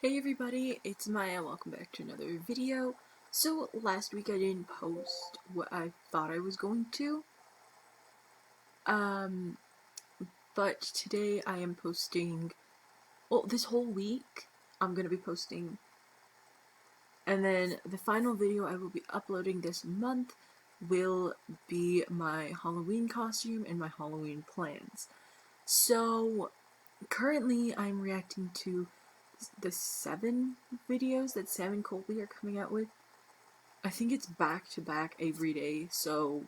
Hey everybody, it's Maya. Welcome back to another video. So last week I didn't post what I thought I was going to. But today I am posting, well, this whole week I'm gonna be posting, and then the final video I will be uploading this month will be my Halloween costume and my Halloween plans. So currently I'm reacting to the 7 videos that Sam and Colby are coming out with. I think it's back to back every day, so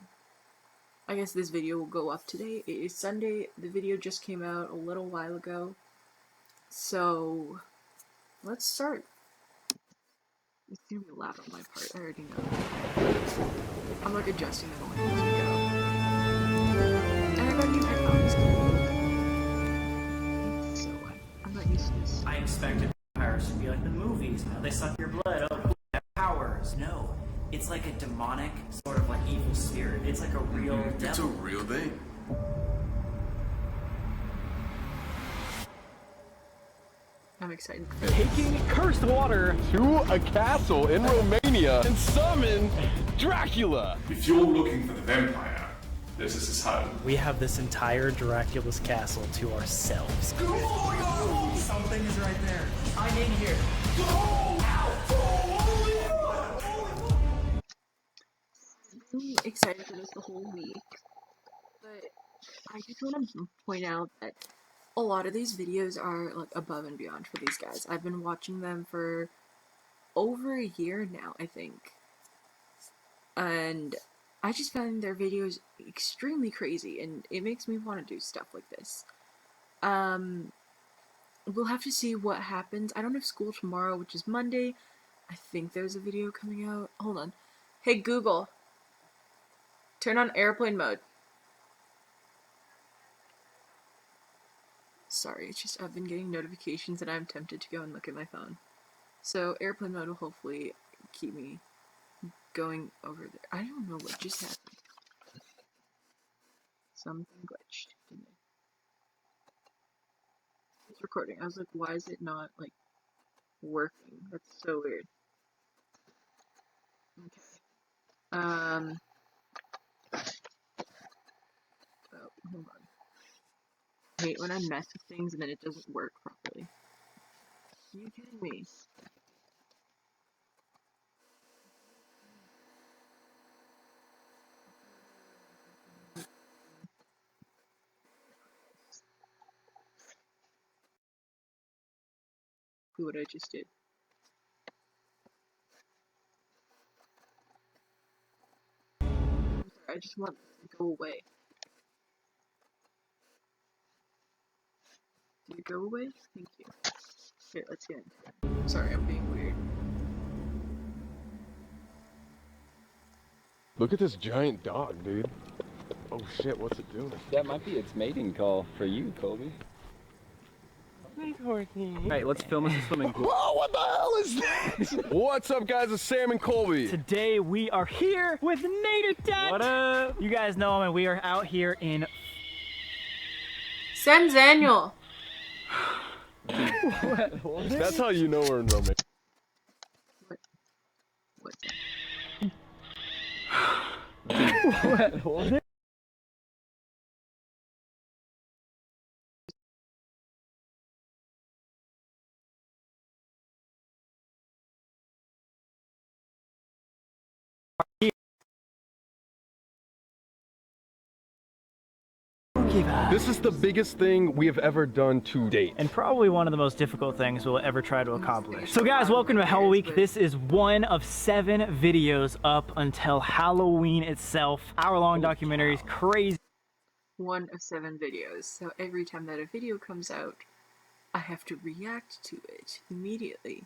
I guess this video will go up today. It is Sunday. The video just came out a little while ago. So let's start. It's gonna be loud on my part, I already know. I'm like adjusting the volume as we go. And I got new headphones. So I'm not used to this. I expected vampires to be like the movies. You know, they suck your blood. Oh, they have powers. No, it's like a demonic sort of like evil spirit. It's like a real devil. It's a real thing. I'm excited. Taking cursed water to a castle in Romania and summon Dracula. If you're looking for the vampire, this is his home. We have this entire Dracula's castle to ourselves. Something is right there. I'm in here. I'm excited for this the whole week, but I just want to point out that a lot of these videos are like above and beyond for these guys. I've been watching them for over a year now, I think, and I just find their videos extremely crazy, and it makes me want to do stuff like this. We'll have to see what happens. I don't have school tomorrow, which is Monday. I think there's a video coming out. Hold on. Hey Google, turn on airplane mode. Sorry, it's just I've been getting notifications and I'm tempted to go and look at my phone. So airplane mode will hopefully keep me going over there. I don't know what just happened. Something glitched, didn't it? It's recording. I was like, why is it not like working? That's so weird. Okay. Oh, hold on. I hate when I mess with things and then it doesn't work properly. Are you kidding me? What I just did. I'm sorry, I just want it to go away. Did it go away? Thank you. Here, let's get into it. Sorry, I'm being weird. Look at this giant dog, dude. Oh shit, what's it doing? That might be its mating call for you, Colby. Alright, let's film in the swimming pool. Whoa, what the hell is this? What's up, guys? It's Sam and Colby. Today we are here with Nader Dad. What up? You guys know him, and we are out here in Sam's annual. That's how you know we're in Romania. What's what? This is the biggest thing we have ever done to date. And probably one of the most difficult things we'll ever try to accomplish. So guys, welcome to Hell Week. This is one of 7 videos up until Halloween itself. Hour-long documentaries, crazy. one of 7 videos, so every time that a video comes out, I have to react to it immediately.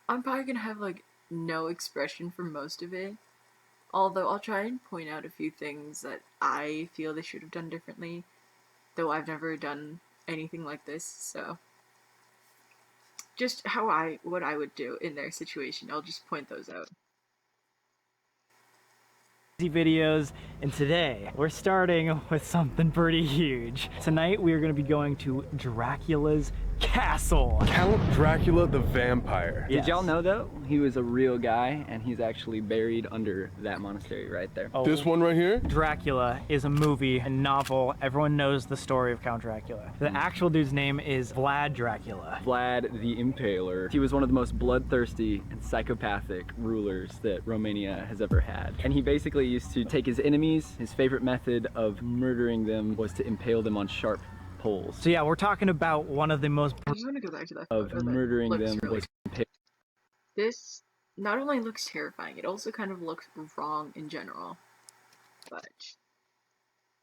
I'm probably gonna have like no expression for most of it, although I'll try and point out a few things that I feel they should have done differently, though I've never done anything like this, so just what I would do in their situation, I'll just point those out. Videos, and today we're starting with something pretty huge. Tonight we are going to be going to Dracula's castle. Count Dracula the vampire. Yes. Did y'all know though? He was a real guy and he's actually buried under that monastery right there. Oh, This one right here? Dracula is a movie, a novel. Everyone knows the story of Count Dracula. The actual dude's name is Vlad Dracula. Vlad the Impaler. He was one of the most bloodthirsty and psychopathic rulers that Romania has ever had. And he basically used to take his enemies. His favorite method of murdering them was to impale them on sharp poles. So yeah, we're talking about one of the most I just want to go back to that Of photo that murdering looks them really was impale This not only looks terrifying, it also kind of looks wrong in general. But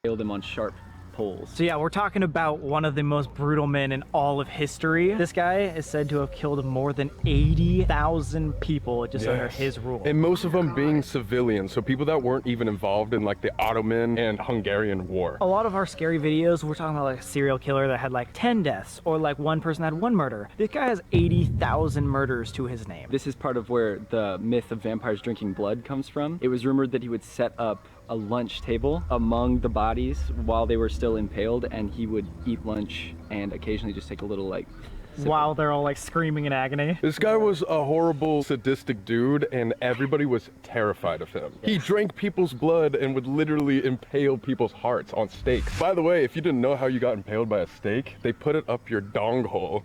them on sharp poles. So yeah, we're talking about one of the most brutal men in all of history. This guy is said to have killed more than 80,000 people just under his rule. And most of them being civilians, so people that weren't even involved in like the Ottoman and Hungarian war. A lot of our scary videos, we're talking about like a serial killer that had like 10 deaths, or like one person had one murder. This guy has 80,000 murders to his name. This is part of where the myth of vampires drinking blood comes from. It was rumored that he would set up a lunch table among the bodies while they were still impaled, and he would eat lunch and occasionally just take a little like sip. While they're all like screaming in agony. This guy was a horrible, sadistic dude, and everybody was terrified of him. He drank people's blood and would literally impale people's hearts on stakes. By the way, if you didn't know how you got impaled by a stake, they put it up your dong hole.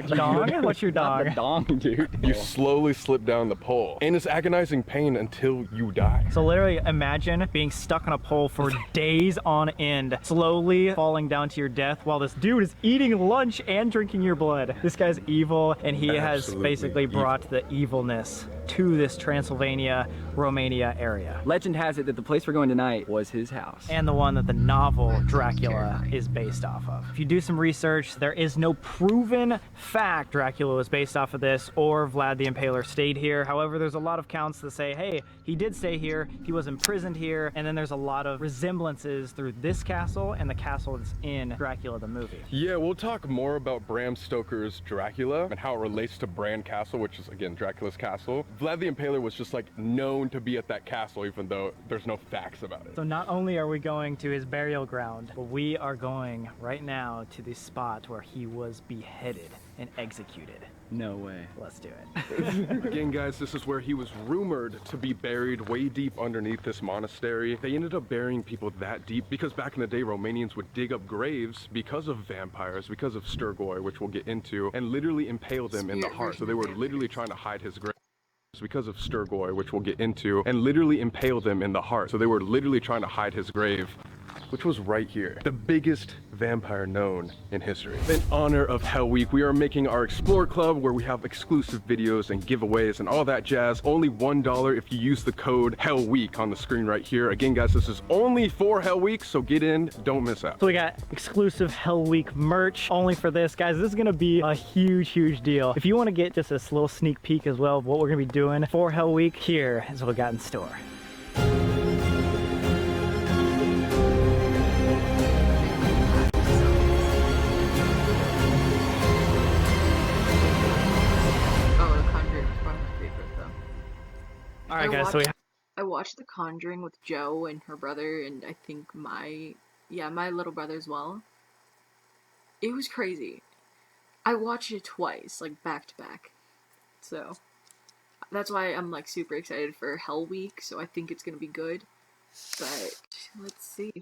Dong? What's your Not the dong? dong, dude. You slowly slip down the pole, and it's agonizing pain until you die. So literally imagine being stuck on a pole for days on end, slowly falling down to your death while this dude is eating lunch and drinking your blood. This guy's evil, and he has Absolutely basically brought the evilness to this Transylvania, Romania area. Legend has it that the place we're going tonight was his house. And the one that the novel Dracula terrifying. is based off of. If you do some research, there is no proven fact Dracula was based off of this or Vlad the Impaler stayed here. However, there's a lot of counts that say, hey, he did stay here, he was imprisoned here, and then there's a lot of resemblances through this castle and the castle that's in Dracula the movie. Yeah, we'll talk more about Bram Stoker's Dracula and how it relates to Bran Castle, which is again Dracula's castle. Vlad the Impaler was just like known to be at that castle, even though there's no facts about it. So not only are we going to his burial ground, but we are going right now to the spot where he was beheaded and executed. No way. Let's do it. Again, guys, this is where he was rumored to be buried way deep underneath this monastery. They ended up burying people that deep because back in the day, Romanians would dig up graves because of vampires, because of Sturgoi, which we'll get into, and literally impale them in the heart. So they were literally trying to hide his grave. Because of Sturgoi, which we'll get into, and literally impale them in the heart. So they were literally trying to hide his grave, which was right here. The biggest vampire known in history. In honor of Hell Week, we are making our Explore Club where we have exclusive videos and giveaways and all that jazz. Only $1 if you use the code Hell Week on the screen right here. Again, guys, this is only for Hell Week, so get in, don't miss out. So we got exclusive Hell Week merch only for this. Guys, this is gonna be a huge deal. If you wanna get just a little sneak peek as well of what we're gonna be doing for Hell Week, here is what we got in store. All right, guys, so I watched The Conjuring with Joe and her brother, and I think my little brother as well. It was crazy. I watched it twice, like back to back. So that's why I'm like super excited for Hell Week, so I think it's gonna be good. But let's see.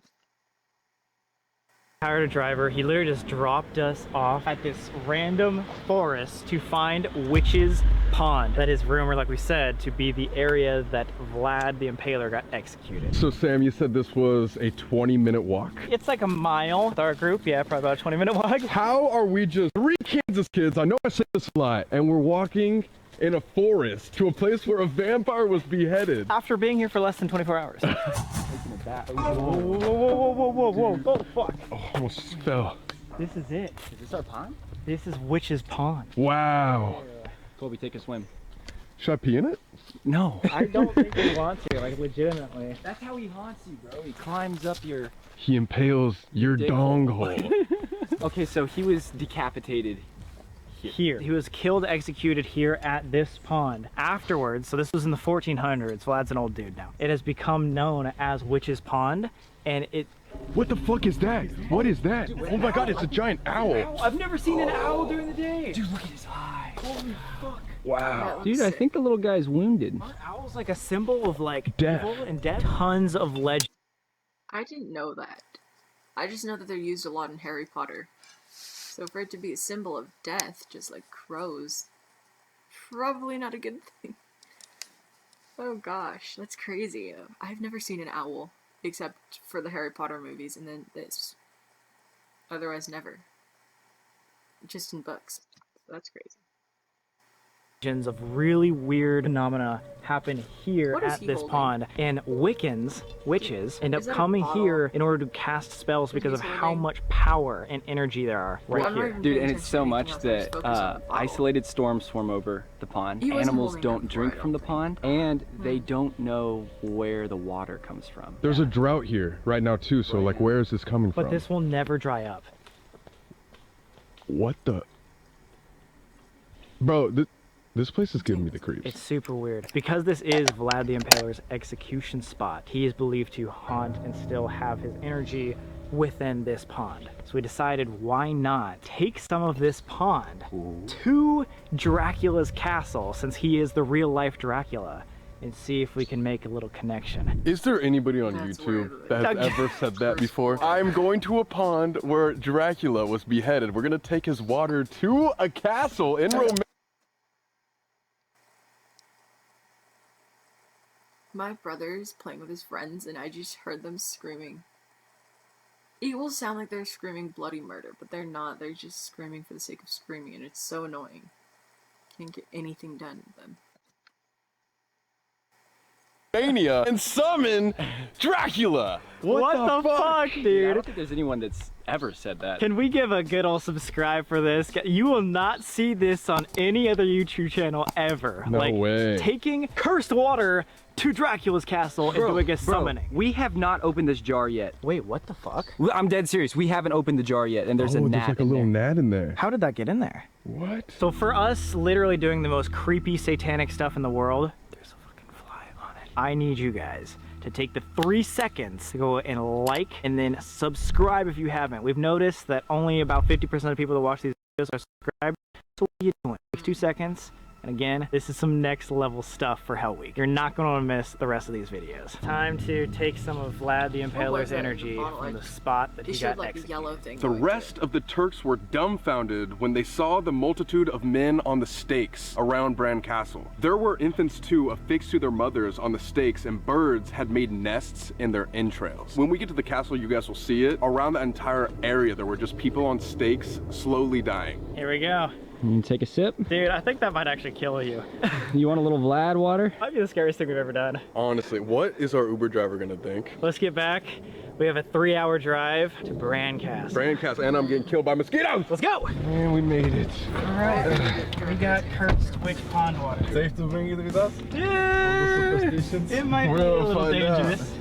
hired a driver. He literally just dropped us off at this random forest to find Witch's Pond. That is rumored, like we said, to be the area that Vlad the Impaler got executed. So Sam, you said this was a 20-minute walk? It's like a mile with our group. Yeah, probably about a 20-minute walk. How are we just three Kansas kids, I know I say this a lot, and we're walking in a forest to a place where a vampire was beheaded? After being here for less than 24 hours. Whoa, oh, fuck. Oh, almost fell. This is it. Is this our pond? This is Witch's Pond. Wow. Colby, take a swim. Should I pee in it? No. I don't think we want to, like legitimately. That's how he haunts you, bro. He climbs up your... He impales your Dick dong hole. Okay, so he was decapitated Here. He was killed, executed here at this pond. Afterwards, so this was in the 1400s, Vlad's an old dude now. It has become known as Witch's Pond, and it What the fuck is that? What is that? Oh my god, it's a giant owl. I've never seen an owl during the day. Dude, look at his eye. Holy fuck. Wow. Dude, I think the little guy's wounded. Aren't owls like a symbol of like Death. evil and death? Tons of legends. I didn't know that. I just know that they're used a lot in Harry Potter. So for it to be a symbol of death, just like crows, probably not a good thing. Oh gosh, that's crazy. I've never seen an owl, except for the Harry Potter movies, and then this. Otherwise, never. Just in books. So that's crazy. Of really weird phenomena happen here What is at he this holding? pond, and witches end up Is that a coming bottle here in order to cast spells because of he's how holding? much power and energy there are right I'm not here. even Dude, paying and it's attention so to much anything else. I was that focused on the bottle. isolated storms swarm over the pond. He wasn't Animals holding don't that drink before, I from the don't pond, and they don't know where the water comes from. There's a drought here right now too, so like where is this coming But from? this will never dry up. What the? Bro, this place is giving me the creeps. It's super weird. Because this is Vlad the Impaler's execution spot, he is believed to haunt and still have his energy within this pond. So we decided, why not take some of this pond to Dracula's castle, since he is the real life Dracula, and see if we can make a little connection. Is there anybody on That's YouTube weird. that has ever said that before? I'm going to a pond where Dracula was beheaded. We're gonna take his water to a castle in Romania. My brother's playing with his friends, and I just heard them screaming. It will sound like they're screaming bloody murder, but they're not. They're just screaming for the sake of screaming, and it's so annoying. Can't get anything done with them. And summon Dracula. What the fuck, I dude? don't think there's anyone that's ever said that. Can we give a good old subscribe for this? You will not see this on any other YouTube channel ever. No like, way. Taking cursed water to Dracula's castle and doing a summoning. We have not opened this jar yet. Wait, what the fuck? I'm dead serious. We haven't opened the jar yet, and there's a gnat there's like a in little there. gnat in there. How did that get in there? What? So for us literally doing the most creepy satanic stuff in the world, there's a fucking fly on it. I need you guys to take the 3 seconds to go and like and then subscribe if you haven't. We've noticed that only about 50% of people that watch these videos are subscribed. So what are you doing? It takes 2 seconds. And again, this is some next level stuff for Hell Week. You're not going to miss the rest of these videos. Time to take some of Vlad the Impaler's it? energy The bottle, from the like, spot that They he showed got like the executed. yellow thing. The going rest of the Turks were dumbfounded when they saw the multitude of men on the stakes around Bran Castle. There were infants too affixed to their mothers on the stakes, and birds had made nests in their entrails. When we get to the castle, you guys will see it. Around the entire area, there were just people on stakes slowly dying. Here we go. You take a sip. Dude, I think that might actually kill you. You want a little Vlad water? Might be the scariest thing we've ever done. Honestly, what is our Uber driver gonna think? Let's get back. We have a 3-hour drive to Bran Castle. Bran Castle, and I'm getting killed by mosquitoes! Let's go! And we made it. Alright, we got Kurt's witch pond water. Safe to bring it with us? Yeah! Superstitions? It might be a We'll little find out. dangerous.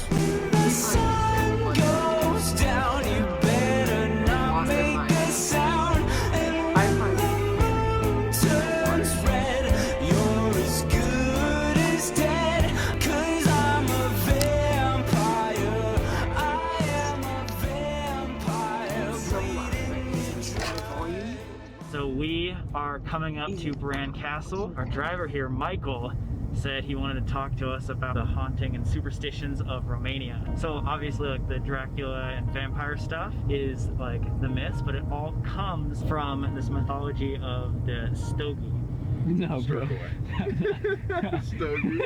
The sun goes down, you better not make a sound. And when the moon turns red, you're as good as dead. 'Cause I'm a vampire, I am a vampire. So we are coming up to Bran Castle. Our driver here, Michael, said he wanted to talk to us about the haunting and superstitions of Romania. So obviously like the Dracula and vampire stuff is like the myths, but it all comes from this mythology of the Stogie. No, bro. Stogie.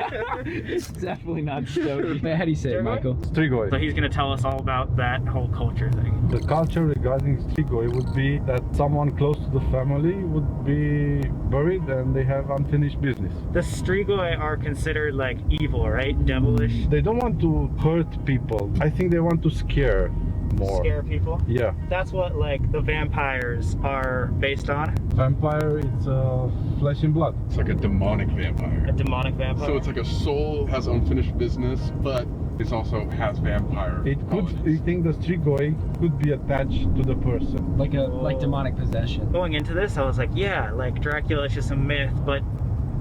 It's definitely not Stogie. How do you say it, Michael? So Strigoi. he's gonna tell us all about that whole culture thing. The culture regarding Strigoi would be that someone close to the family would be buried and they have unfinished business. The Strigoi are considered like evil, right? Devilish. They don't want to hurt people. I think they want to scare more. Scare people. Yeah. That's what like the vampires are based on. Vampire, it's flesh and blood. It's like a demonic A vampire. demonic vampire. So it's like a soul, has unfinished business, but it also has vampire It could, qualities. you think the Strigoi could be attached to the person. Like demonic possession. Going into this, I was like, yeah, like Dracula is just a myth, but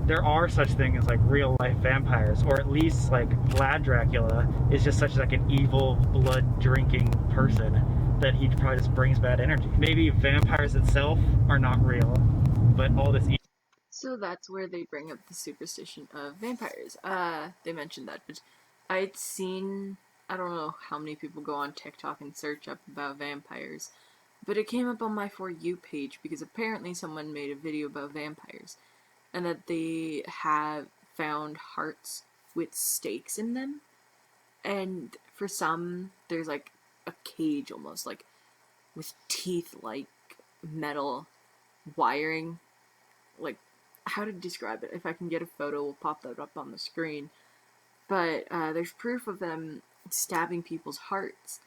there are such things as like real life vampires, or at least like Vlad Dracula is just such like an evil blood drinking person that he probably just brings bad energy. Maybe vampires itself are not real, but all this So that's where they bring up the superstition of vampires. They mentioned that, but I'd seen, I don't know how many people go on TikTok and search up about vampires, but it came up on my For You page because apparently someone made a video about vampires, and that they have found hearts with stakes in them, and for some, there's like a cage almost, like, with teeth-like metal wiring, like, how to describe it. If I can get a photo, we'll pop that up on the screen. But there's proof of them stabbing people's hearts,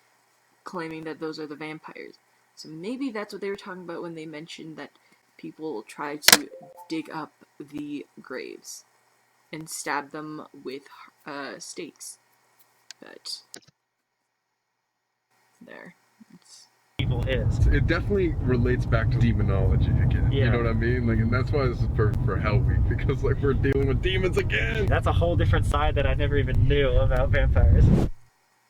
claiming that those are the vampires. So maybe that's what they were talking about when they mentioned that people try to dig up the graves and stab them with stakes. But there. It's evil is. It definitely relates back to demonology again. Yeah. You know what I mean? Like, and that's why this is perfect for Hell Week, because like we're dealing with demons again. That's a whole different side that I never even knew about vampires.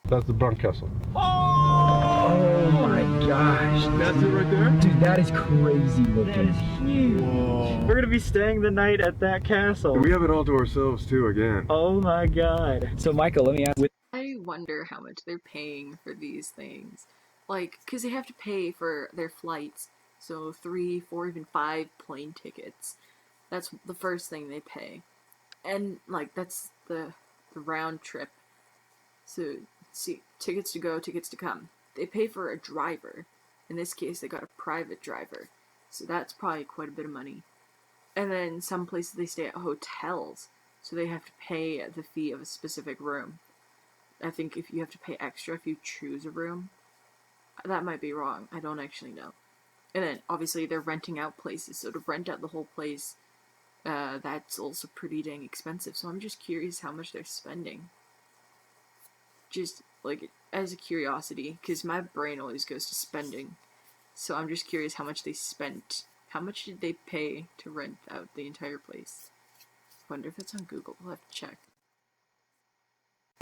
That's the Bronx Castle. Oh my gosh. That's it right there? Dude, that is crazy looking. That is huge. Whoa. We're gonna be staying the night at that castle. We have it all to ourselves too again. Oh my god. So Michael, let me ask, I wonder how much they're paying for these things. Like, because they have to pay for their flights. So 3, 4, even 5 plane tickets. That's the first thing they pay. And, like, that's the round trip. So, see, tickets to go, tickets to come. They pay for a driver. In this case, they got a private driver. So that's probably quite a bit of money. And then some places they stay at hotels. So they have to pay the fee of a specific room. I think if you have to pay extra if you choose a room. That might be wrong. I don't actually know. And then, obviously, they're renting out places. So to rent out the whole place, that's also pretty dang expensive. So I'm just curious how much they're spending. Just, like, as a curiosity. Because my brain always goes to spending. So I'm just curious how much they spent. How much did they pay to rent out the entire place? Wonder if it's on Google. We'll have to check.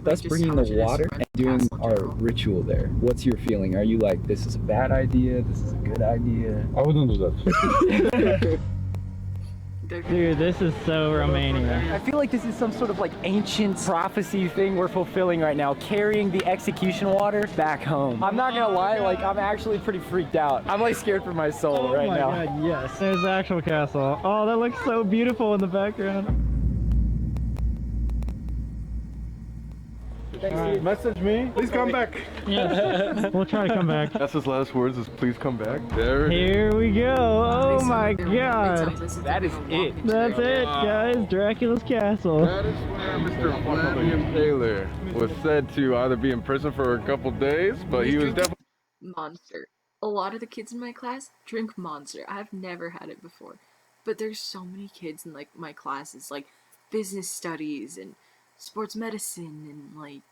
us Just bringing how the much it is to water rent and a doing castle in our general. ritual there, what's your feeling? Are you like, this is a bad idea, this is a good idea? I wouldn't do that. Dude, this is so Romania. I feel like this is some sort of like ancient prophecy thing we're fulfilling right now, carrying the execution water back home. I'm not gonna lie, like I'm actually pretty freaked out. I'm like scared for my soul right now. Oh my god, yes. There's the actual castle. Oh, that looks so beautiful in the background. Message me. Please come back. Yes. We'll try to come back. That's his last words, is please come back. There it is. Here we go. Oh my god. That is it. That's it, guys. Dracula's castle. That is where Mr. Vlad the Impaler was said to either be in prison for a couple days, but he was definitely... Monster. A lot of the kids in my class drink Monster. I've never had it before. But there's so many kids in, like, my classes, like, business studies and sports medicine and, like,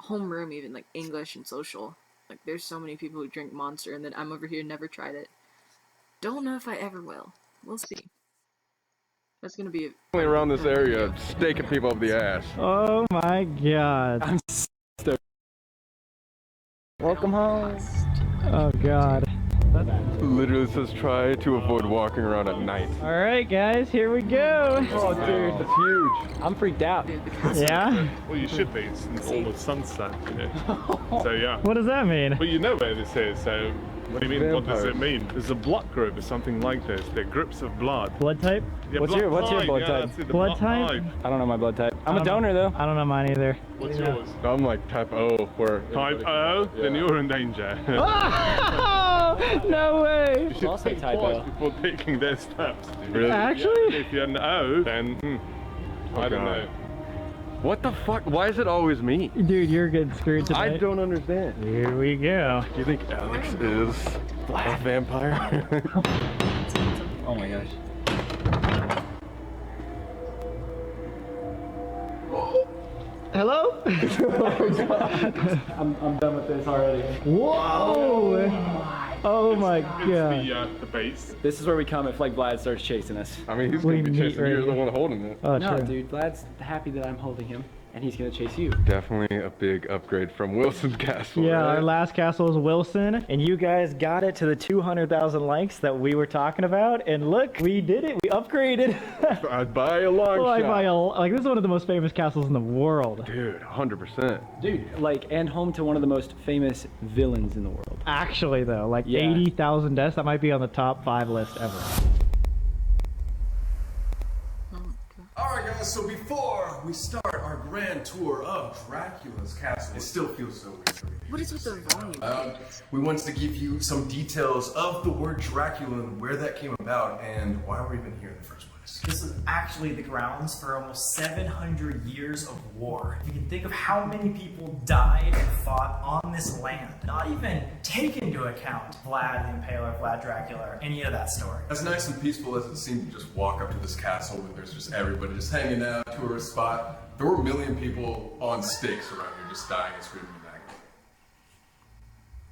homeroom even, like, English and social. Like, there's so many people who drink Monster, and then I'm over here, never tried it. Don't know if I ever will. We'll see. That's gonna be around this area, staking people up the ass. Oh my god. I'm stoked. Welcome home. Oh god. Literally says try to avoid walking around at night. Alright guys, here we go. Oh dude, that's huge. I'm freaked out. Yeah? Well, you should be. It's almost sunset. You know? So yeah. What does that mean? But you know where this is, so what do you mean? What does it Vampires. mean? There's a blood group or something like this. They're groups of blood. Blood type? Yeah, What's your blood yeah, type? that's it, the Blood type? I don't know my blood type. I'm a donor though. I don't know mine either. What's yours? I'm like type O, where... Type O? Then you're in danger. Oh, no way. You should Also think type twice O. before taking their steps. Really? Actually? If you're an O, then I don't know. What the fuck? Why is it always me? Dude, you're getting screwed tonight. I don't understand. Here we go. Do you think Alex is a vampire? Oh my gosh. Hello? I'm done with this already. Whoa! Oh my god. The base. This is where we come if like Vlad starts chasing us. I mean, he's We gonna be meet chasing right you. You're the here. one holding it. Oh, No, true. dude, Vlad's happy that I'm holding him, and he's gonna chase you. Definitely a big upgrade from Wilson's castle. Yeah, right? our last castle was Wilson, and you guys got it to the 200,000 likes that we were talking about, and look, we did it. We upgraded. I'd buy a long Oh, shot. like this is one of the most famous castles in the world. Dude, 100%. Dude, like, and home to one of the most famous villains in the world. Actually, though, like Yeah. 80,000 deaths, that might be on the top 5 list ever. Alright guys, so before we start our grand tour of Dracula's castle, it still feels so weird for me. What is with the volume? We wanted to give you some details of the word Dracula and where that came about and why we're even here in the first place. This is actually the grounds for almost 700 years of war. You can think of how many people died and fought on this land. Not even take into account Vlad the Impaler, Vlad Dracula, or any of that story. As nice and peaceful as it seemed to just walk up to this castle and there's just everybody just hanging out, tourist spot, there were a million people on stakes around here just dying and screaming in agony.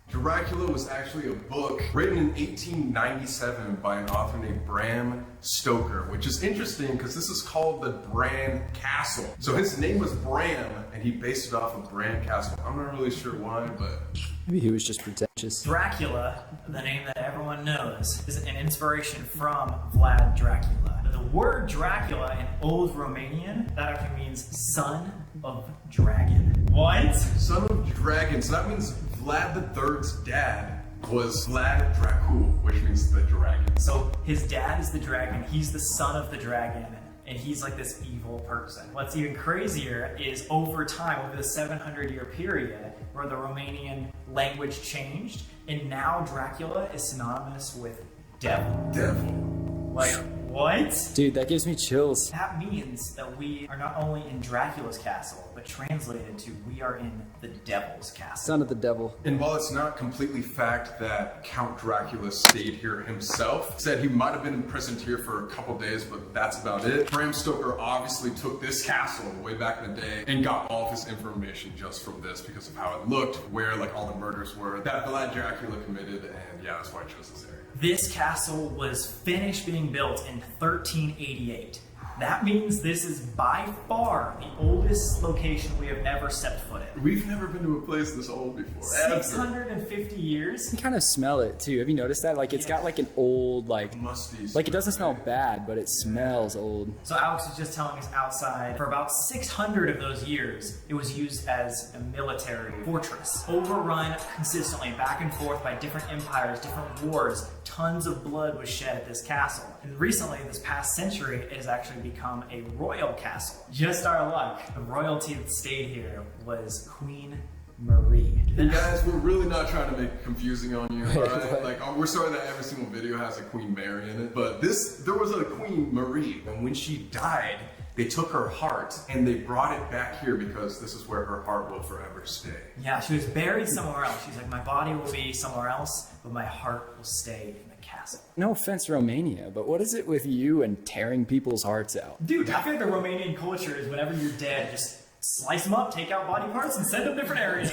Dracula was actually a book written in 1897 by an author named Bram Stoker, which is interesting because this is called the Bran Castle. So his name was Bram, and he based it off of Bran Castle. I'm not really sure why, but Maybe he was just pretentious. Dracula, the name that everyone knows, is an inspiration from Vlad Dracula. The word Dracula in Old Romanian, that actually means son of dragon. What? son of dragon. So that means Vlad III's dad was Vlad Dracul, which means the dragon. So his dad is the dragon, he's the son of the dragon, and he's like this evil person. What's even crazier is over time, over the 700-year period, where the Romanian language changed, and now Dracula is synonymous with devil. Devil. Like, what? Dude, that gives me chills. That means that we are not only in Dracula's castle, but translated to we are in the devil's castle. Son of the devil. And while it's not completely fact that Count Dracula stayed here himself, said he might have been imprisoned here for a couple days, but that's about it. Bram Stoker obviously took this castle way back in the day and got all of his information just from this because of how it looked, where like all the murders were that Vlad Dracula committed, and yeah, that's why I chose this area. This castle was finished being built in 1388. That means this is by far the oldest location we have ever stepped foot in. We've never been to a place this old before. Ever. 650 years. You can kind of smell it too. Have you noticed that? Like it's got like an old Musty. like it doesn't smell bad, but it smells old. So Alex was just telling us outside, for about 600 of those years, it was used as a military fortress. Overrun consistently, back and forth by different empires, different wars. Tons of blood was shed at this castle. And recently, this past century, it has actually become a royal castle. Just our luck. The royalty that stayed here was Queen Marie. Hey guys, we're really not trying to make it confusing on you, alright? Like, we're sorry that every single video has a Queen Mary in it, but there was a Queen Marie, and when she died, they took her heart and they brought it back here because this is where her heart will forever stay. Yeah, she was buried somewhere else. She's like, my body will be somewhere else, but my heart will stay in the castle. No offense, Romania, but what is it with you and tearing people's hearts out? Dude, I feel like the Romanian culture is whenever you're dead, just slice them up, take out body parts, and send them different areas.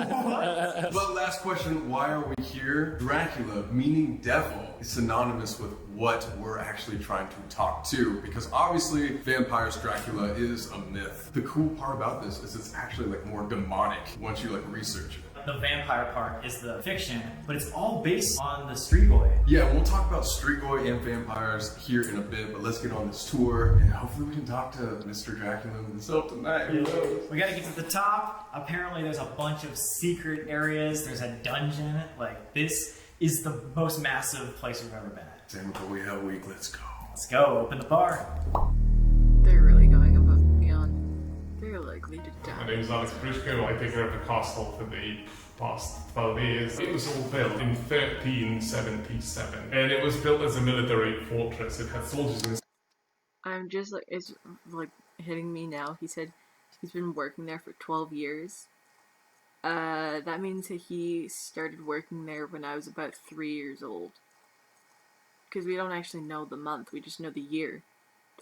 What? But last question, why are we here? Dracula, meaning devil, is synonymous with what we're actually trying to talk to, because obviously vampires Dracula is a myth. The cool part about this is it's actually like more demonic once you like research it. The vampire part is the fiction, but it's all based on the Strigoi. Yeah, we'll talk about Strigoi and vampires here in a bit, but let's get on this tour and hopefully we can talk to Mr. Dracula himself tonight. Who knows? We gotta get to the top. Apparently there's a bunch of secret areas. There's a dungeon. Like, this is the most massive place we've ever been at. Same with we Hell Week, let's go. Let's go, open the bar. They're really going above and beyond. They're like lead it My down. name is Alex Bruschko. I take care of the castle for the past 12 years. It was all built in 1377, and it was built as a military fortress. It had soldiers in. I'm just like, it's like hitting me now. He said he's been working there for 12 years. That means that he started working there when I was about 3 years old. Because we don't actually know the month, we just know the year.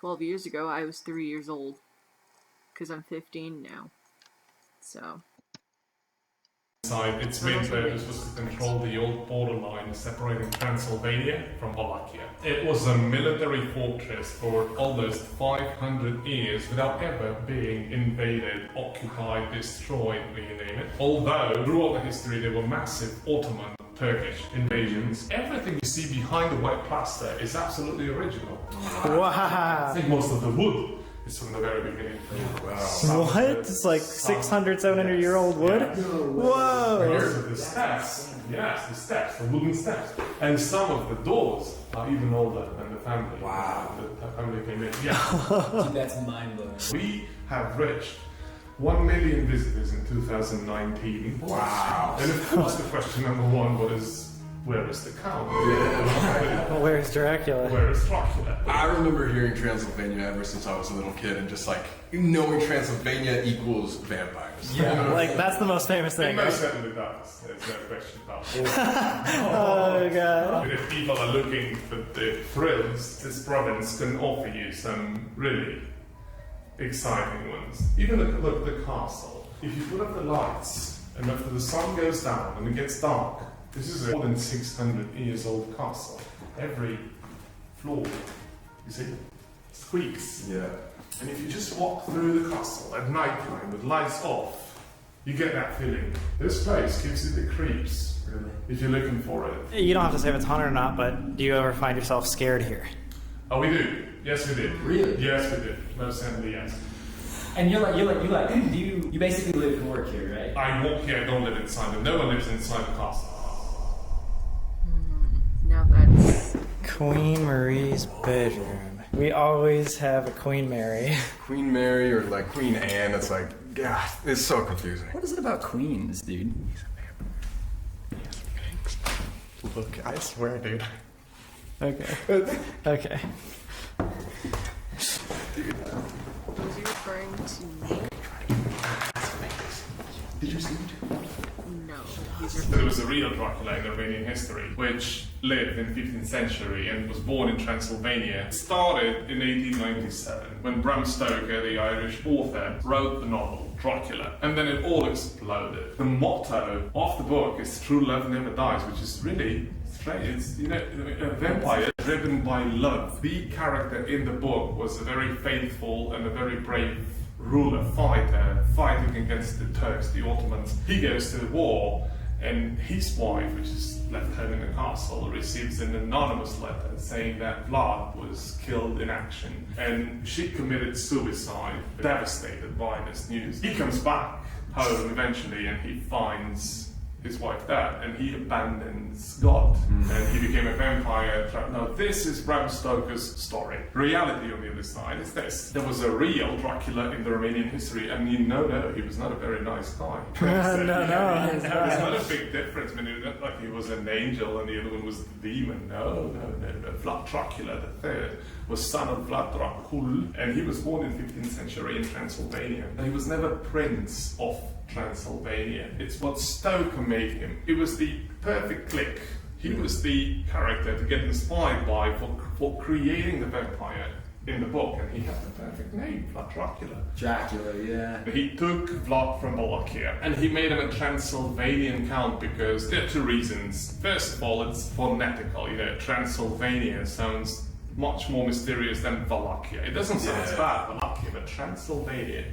12 years ago, I was 3 years old. Because I'm 15 now. So. Its main purpose was to control the old borderline separating Transylvania from Wallachia. It was a military fortress for almost 500 years without ever being invaded, occupied, destroyed, you name it. Although, throughout the history, there were massive Ottoman, Turkish invasions. Everything you see behind the white plaster is absolutely original. Wow. I think most of the wood is from the very beginning. Wow. What? It's like 600, 700-year-old wood? Yeah. Whoa! Here's the steps. Yes, the steps, the wooden steps. And some of the doors are even older than the family. Wow. The family came in. Yeah. Dude, that's mind-blowing. We have reached 1 million visitors in 2019. Wow. And of course the question number one was, where is the Count? Yeah. Well, where's Dracula? Where is Dracula? I remember hearing Transylvania ever since I was a little kid and just like knowing Transylvania equals vampires. Yeah, like that's the most famous thing. It most certainly does. There's no question about it. Oh god. If people are looking for the thrills, this province can offer you some really exciting ones. Even look at the castle. If you put up the lights and after the sun goes down and it gets dark, this is a more than 600 years old castle. Every floor, you see, squeaks. Yeah. And if you just walk through the castle at night time with lights off, you get that feeling. This place gives you the creeps, really, if you're looking for it. You don't have to say if it's haunted or not, but do you ever find yourself scared here? Oh, we do. Yes, we did. Really? Yes, we did. Most certainly, yes. And you basically live and work here, right? I walk here, I don't live inside it. No one lives inside the castle. Now that's... Queen Marie's bedroom. We always have a Queen Mary. Queen Mary or like Queen Anne, it's like, God, it's so confusing. What is it about queens, dude? Look, I swear, dude. Okay. Okay. Was he referring to me? Did you see it? No. He's There was a real Dracula in Romanian history, which lived in the 15th century and was born in Transylvania. It started in 1897 when Bram Stoker, the Irish author, wrote the novel Dracula, and then it all exploded. The motto of the book is "True love never dies," which is really strange. It's, you know, a vampire driven by love. The character in the book was a very faithful and a very brave ruler, fighter, fighting against the Turks, the Ottomans. He goes to the war, and his wife, which is left home in the castle, receives an anonymous letter saying that Vlad was killed in action, and she committed suicide, devastated by this news. He comes back home eventually, and he finds his wife dead, and he abandons God, and he became a vampire. Now this is Bram Stoker's story. Reality on the other side is this: there was a real Dracula in the Romanian history, and no, he was not a very nice guy. No. There's not a big difference. I mean, it was not like he was an angel and the other one was the demon. No. Vlad Dracula III was son of Vlad Dracul, and he was born in the 15th century in Transylvania. He was never prince of Transylvania. It's what Stoker made him. It was the perfect click. He was the character to get inspired by for creating the vampire in the book, and he had the perfect name, Vlad Dracula. Dracula, yeah. He took Vlad from Wallachia and he made him a Transylvanian count because there are two reasons. First of all, it's phonetical. You know, Transylvania sounds much more mysterious than Wallachia. It doesn't sound as bad, Wallachia, but Transylvania.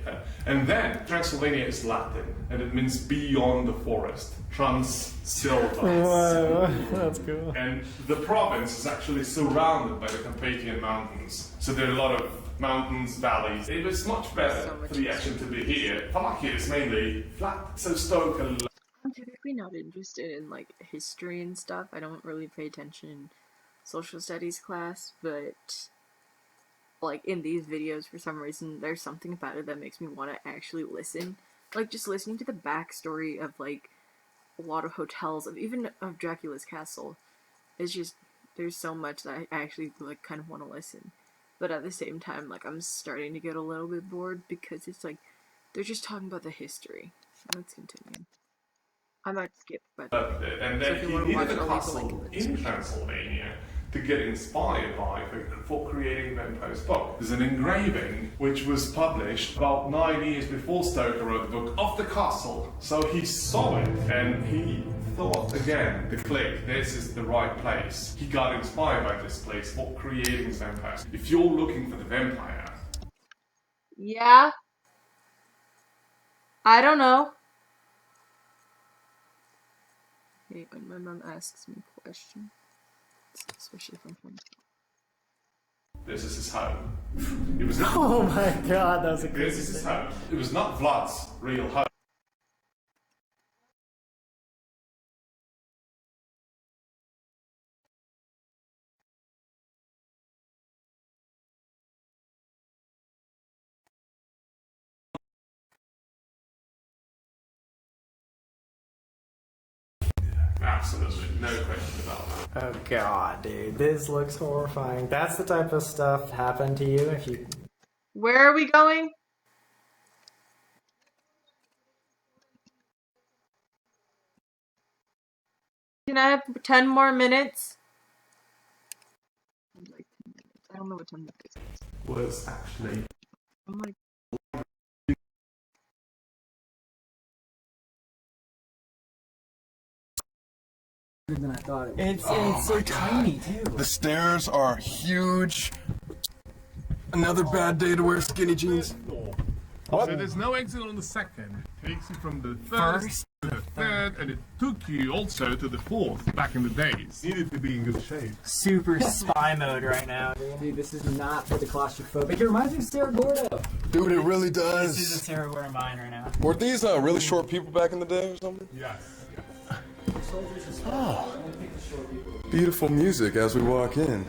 And then Transylvania is Latin, and it means beyond the forest. Trans-Silva. Whoa, that's cool. And the province is actually surrounded by the Carpathian Mountains. So there are a lot of mountains, valleys. It was much better for the action to be here. Wallachia is mainly flat, so Stoker... I'm typically not interested in like history and stuff. I don't really pay attention in social studies class, but like in these videos, for some reason, there's something about it that makes me want to actually listen. Like just listening to the backstory of like a lot of hotels, of Dracula's castle. It's just, there's so much that I actually like kind of want to listen. But at the same time, like I'm starting to get a little bit bored because it's like they're just talking about the history. Let's continue. I might skip, but And then he needed a castle in Transylvania to get inspired by for creating Vampire's book. There's an engraving which was published about 9 years before Stoker wrote the book of the castle. So he saw it and he thought again, the click, this is the right place. He got inspired by this place for creating vampires. If you're looking for the vampire, Yeah. I don't know. Hate when my mom asks me questions, especially if I'm home. this is his home. It was not, Oh my god, that was a this crazy is his thing. home. It was not Vlad's real home. Absolutely, no question about that. Oh god, dude, this looks horrifying. That's the type of stuff happened to you if you... Where are we going? Can I have 10 more minutes? Like 10 minutes. I don't know what 10 minutes is. Was actually I'm like, Than I thought it was. It's so tiny, too. The stairs are huge. Another bad day to wear skinny jeans. So there's no exit on the second. It takes you from the first to the third, and it took you also to the fourth back in the days. Needed to be in good shape. Super spy mode right now, dude. Dude, this is not for the claustrophobic. It reminds me of Sarah Gordo. Dude, it really This is a does. Sarah Gordo mine right now. Were these really short people back in the day or something? Yes. Beautiful music as we walk in.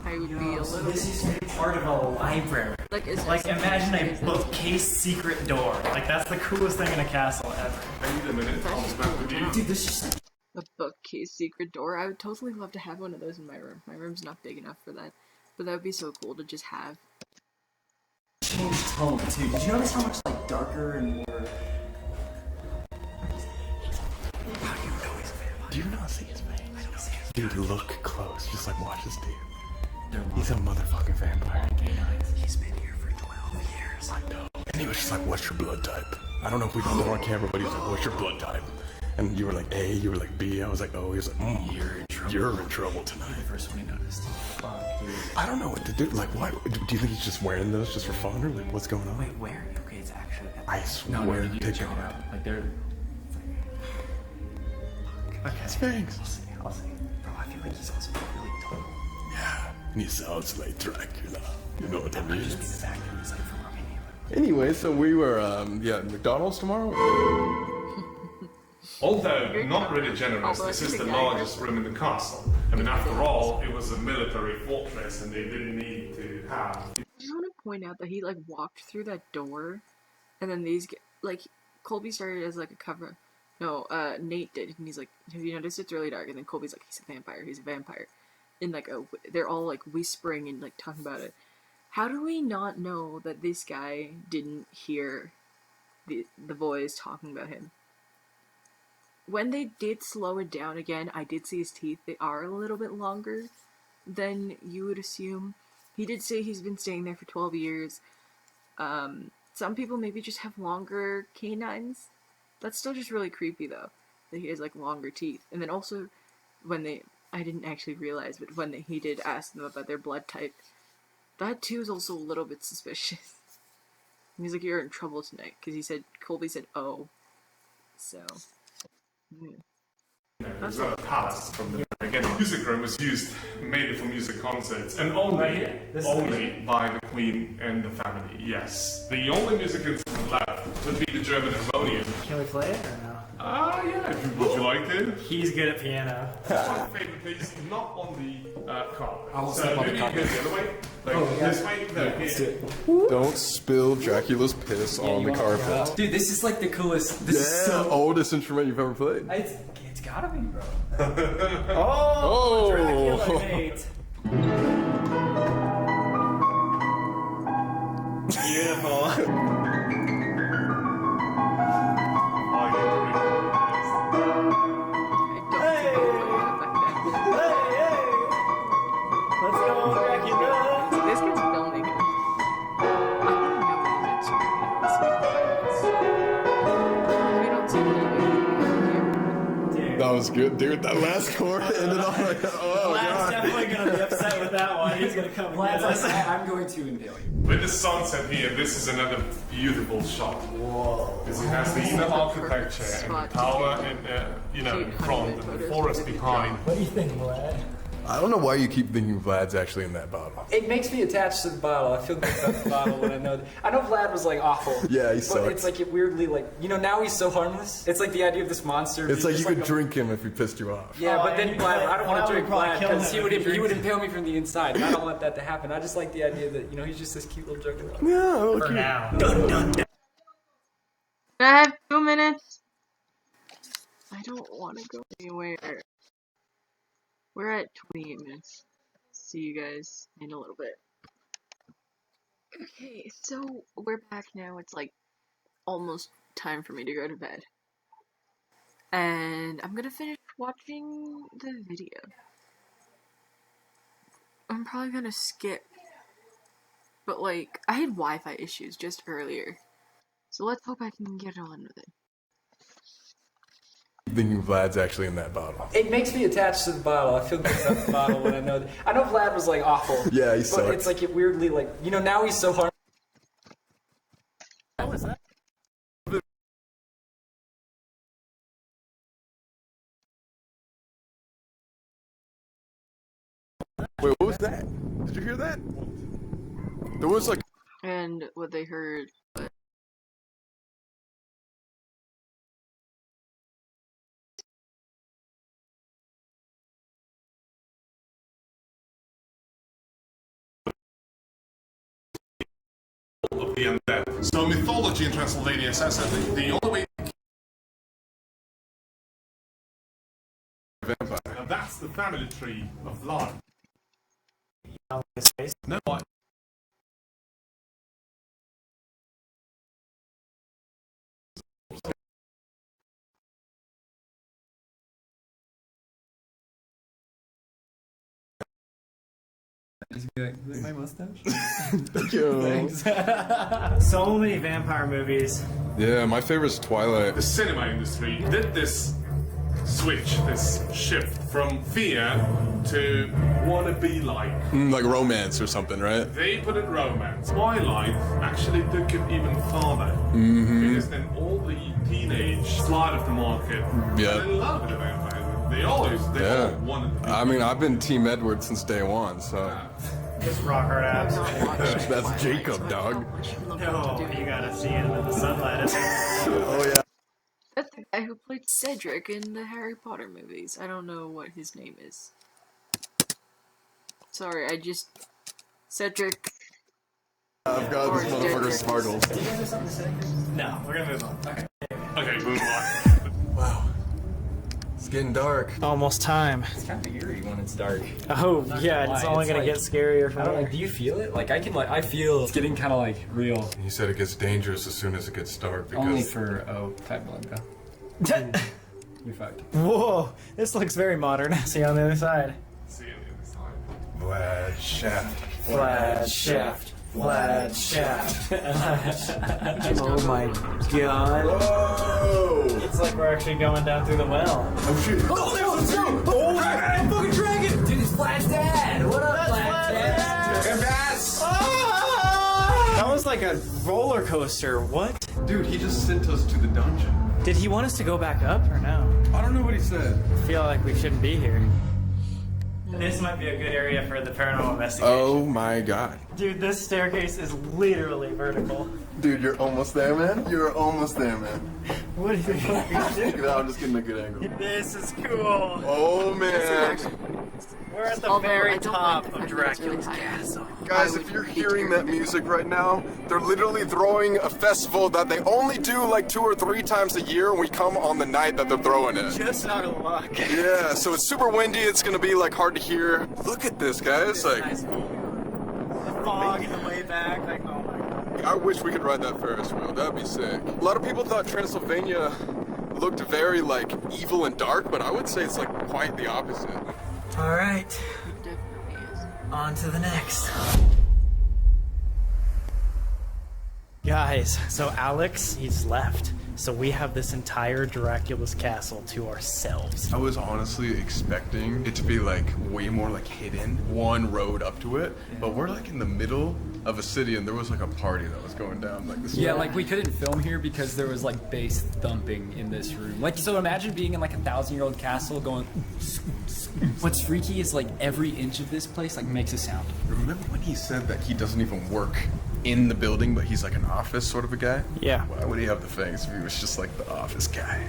I would be a little. This used to be part of a library. Like, is Like, imagine a bookcase secret door. Like, that's the coolest thing in a castle ever. I need a minute. I'll just back with you. Dude, this is a bookcase secret door. I would totally love to have one of those in my room. My room's not big enough for that, but that would be so cool to just have. changed tone, too. Did you notice how much, like, darker and more... How do you know he's a vampire? Do you not see his face? I don't see his Dude, look close. Just like watch this dude. He's a motherfucking vampire. He's been here for 12 years. I know. And he was just like, what's your blood type? I don't know if we got that on camera, but he was like, what's your blood type? And you were like A, you were like B. I was like, oh. He was like, you're in trouble tonight. The first one he noticed. Fuck, dude. I don't know what to do. Like, why? Do you think he's just wearing those just for fun, or like, what's going on? Wait, where? Okay, it's actually... I swear. No, you to check it God. out. Like, they're... Okay, thanks. I'll see. Bro, I feel like he's also really tall. Yeah, and he sounds like Dracula. You know what I mean? Just be the fact that he's, like, from Romania. Anyway, so we were, McDonald's tomorrow? Although not really generous, Although I this is think the the guy- largest room in the castle. I mean, after all, it was a military fortress, and they didn't need to have. I just want to point out that he like walked through that door, and then these like Colby started as like a cover. No, Nate did, and he's like, "Have you noticed it's really dark?" And then Colby's like, "He's a vampire. He's a vampire." And like, they're all like whispering and like talking about it. How do we not know that this guy didn't hear the boys talking about him? When they did slow it down again, I did see his teeth. They are a little bit longer than you would assume. He did say he's been staying there for 12 years. Some people maybe just have longer canines. That's still just really creepy though, that he has like longer teeth. And then also, I didn't actually realize, but when he did ask them about their blood type, that too is also a little bit suspicious. And he's like, "You're in trouble tonight," because Colby said, "Oh." So... It was a palace from the beginning. The music room was used mainly for music concerts, and only by the Queen and the family. Yes, the only music instrument left would be the German harmonium. Can we play it or no? Yeah. Would you like to? He's good at piano. My favorite place, not on the carpet. I will So step on the maybe carpet. the other way. Like this way. No, here. Don't spill Dracula's piss on the carpet. Dude, this is like the coolest. This is Yeah, so... oldest instrument you've ever played. It's gotta be, bro. Oh! Dracula, mate. Beautiful. I don't think I know back then. was good, dude. That last chord ended on like, oh Vlad's god. definitely gonna be upset with that one. He's gonna come and get us. I'm going to impale you. With the sunset here, this is another beautiful shot. Whoa! Because it has the inner architecture and the tower in, in front and the forest behind. What do you think, Vlad? I don't know why you keep thinking Vlad's actually in that bottle. It makes me attached to the bottle. I feel good about the bottle when I know that. I know Vlad was like awful. Yeah, he But sucks. it's like it weirdly like, now he's so harmless. It's like the idea of this monster. It's like you being could just drink him if he pissed you off. Yeah, but then Vlad, I don't want Vlad to drink would probably Vlad kill because him he if he would drinks impale me from the inside, and I don't want that to happen. I just like the idea that he's just this cute little joker. Yeah, For now. Can I have 2 minutes? I don't want to go anywhere. We're at 28 minutes. See you guys in a little bit. Okay, so we're back now. It's like almost time for me to go to bed. And I'm gonna finish watching the video. I'm probably gonna skip. But like, I had Wi-Fi issues just earlier. So let's hope I can get on with it. Thinking Vlad's actually in that bottle. It makes me attached to the bottle. I feel good about the bottle when I know that. I know Vlad was like awful. Yeah, he But sucks. it's like it weirdly like, now he's so hard. What was that? Wait, what was that? Did you hear that? There was like And what they heard. Of the undead. So mythology in Transylvania says that the only way. vampire. Now that's the family tree of Vlad. No, My mustache? Thank you. So many vampire movies. Yeah, my favorite's Twilight. the cinema industry did this switch, this shift from fear to wanna be like. Like romance or something, right? They put it romance. Twilight actually took it even farther. Because then all the teenage side of the market Yeah. fell in love with the vampire. They all Yeah. wanted to be. I mean, I've been Team Edward since day one, so. Just rock hard abs. That's Jacob, dog. No, you gotta see him in the sunlight. Oh, yeah. That's the guy who played Cedric in the Harry Potter movies. I don't know what his name is. Sorry, Cedric. I've got this motherfucker sparkles. No, we're gonna move on. Okay, move on. Wow. It's getting dark. Almost time. It's kind of eerie when it's dark. Oh, yeah, it's lie, only it's gonna like- get scarier I from don't know, there. do you feel it? Like I feel it's getting kind of like real. He said it gets dangerous as soon as it gets dark because Only for type blood though. You're fucked. Whoa, this looks very modern. See you on the other side. See you on the other side. Vlad Shaft. Flat shaft. Flat shaft. Oh my god. Whoa! It's like we're actually going down through the well. Oh shit! Oh, there's a dragon! Oh, dragon! Fucking dragon! Dude, it's Vlad's dad! What up, Vlad's dad? That was like a roller coaster. What? Dude, he just sent us to the dungeon. Did he want us to go back up or no? I don't know what he said. I feel like we shouldn't be here. This might be a good area for the paranormal investigation. Oh my god. Dude, this staircase is literally vertical. Dude, you're almost there, man. You're almost there, man. What do you think? I'm just getting a good angle. This is cool. Oh man. We're at the Although I very don't top like the of fact that it's really Dracula's high. castle. Guys, if you're hearing that music right now, they're literally throwing a festival that they only do like 2 or 3 times a year, and we come on the night that they're throwing it. Just out of luck. Yeah, so it's super windy, it's gonna be like hard to hear. Look at this, guys. Like, Nice view. The fog in the way back. Like, oh my god. I wish we could ride that Ferris wheel. That'd be sick. A lot of people thought Transylvania looked very like evil and dark, but I would say it's like quite the opposite. All right, It definitely is. on to the next. Guys, so Alex, he's left. So we have this entire Dracula's castle to ourselves. I was honestly expecting it to be like way more like hidden, one road up to it, but we're like in the middle of a city and there was like a party that was going down like this. Yeah, like we couldn't film here because there was like bass thumping in this room. Like, so imagine being in like a 1,000-year-old castle going. What's freaky is like every inch of this place like makes a sound. Remember when he said that he doesn't even work in the building, but he's like an office sort of a guy? Yeah. Why would he have the fangs if he was just like the office guy?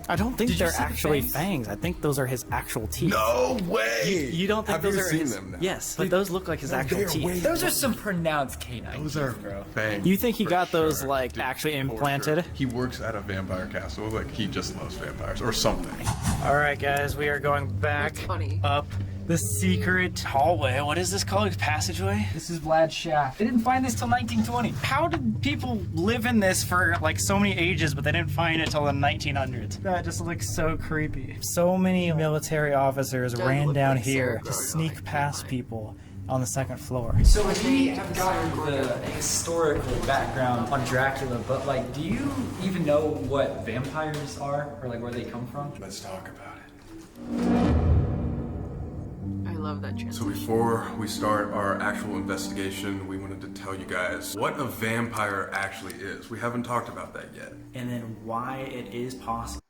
I don't think Did you they're see the actually fangs? fangs. I think those are his actual teeth. No way! You don't think have those you are seen his? them now? Yes, but those look like his actual they're teeth. way- Those are some pronounced canine Those teeth, are bro. fangs. You think he for got those sure. like Dude, actually for implanted? sure. He works at a vampire castle, like he just loves vampires or something. All right, guys, we are going back That's funny. up the secret hallway. What is this called? Passageway? This is Vlad's shaft. They didn't find this till 1920. How did people live in this for like so many ages, but they didn't find it till the 1900s? That just looks so creepy. So many military officers Doesn't ran look down like here Sarah to growing sneak up. past people on the second floor. So we have gotten the historical background on Dracula, but like, do you even know what vampires are or like where they come from? Let's talk about it. I love that So transition. before we start our actual investigation, we wanted to tell you guys what a vampire actually is. We haven't talked about that yet. And then why it is possible.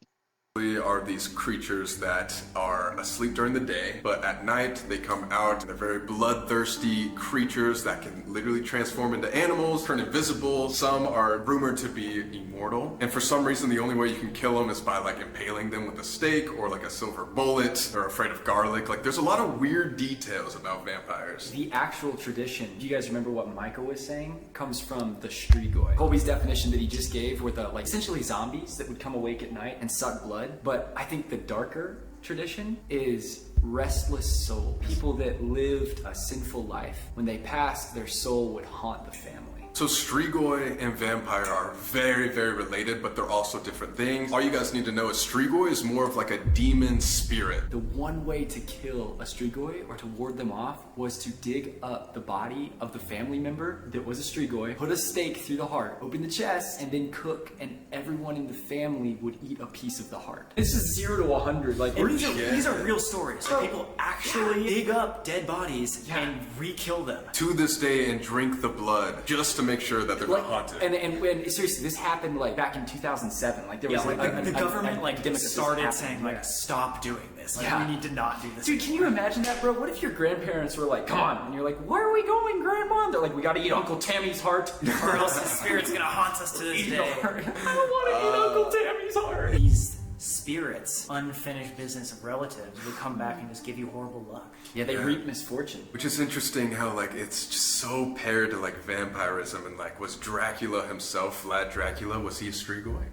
Are these creatures that are asleep during the day, but at night they come out. They're very bloodthirsty creatures that can literally transform into animals, turn invisible. Some are rumored to be immortal, and for some reason the only way you can kill them is by like impaling them with a stake or like a silver bullet. They're afraid of garlic. Like there's a lot of weird details about vampires. The actual tradition, do you guys remember what Michael was saying? Comes from the Strigoi. Colby's definition that he just gave were the like essentially zombies that would come awake at night and suck blood. But I think the darker tradition is restless souls. People that lived a sinful life. When they passed, their soul would haunt the family. So Strigoi and vampire are very, very related, but they're also different things. All you guys need to know is Strigoi is more of like a demon spirit. The one way to kill a Strigoi or to ward them off was to dig up the body of the family member that was a Strigoi, put a stake through the heart, open the chest, and then cook, and everyone in the family would eat a piece of the heart. This is 0 to 100. Like, And these are real stories. Like, people actually dig up dead bodies and re-kill them. To this day and drink the blood just to make sure that they're not haunted. And seriously, this happened like back in 2007. Like there was Yeah, like the government like epidemic of this started happening. saying like stop doing this. Like Yeah. we need to not do this. Dude, can you imagine that, bro? What if your grandparents were like, come on, and you're like, where are we going, Grandma? And they're like, we gotta eat Uncle Tammy's heart. or else the spirit's gonna haunt us to this Eat day. your heart. I don't want to eat Uncle Tammy's heart. These spirits, unfinished business of relatives, would come back and just give you horrible luck. Yeah, they reap misfortune. Which is interesting how like it's just so paired to like vampirism and like was Dracula himself, Vlad Dracula, was he a Strigoi?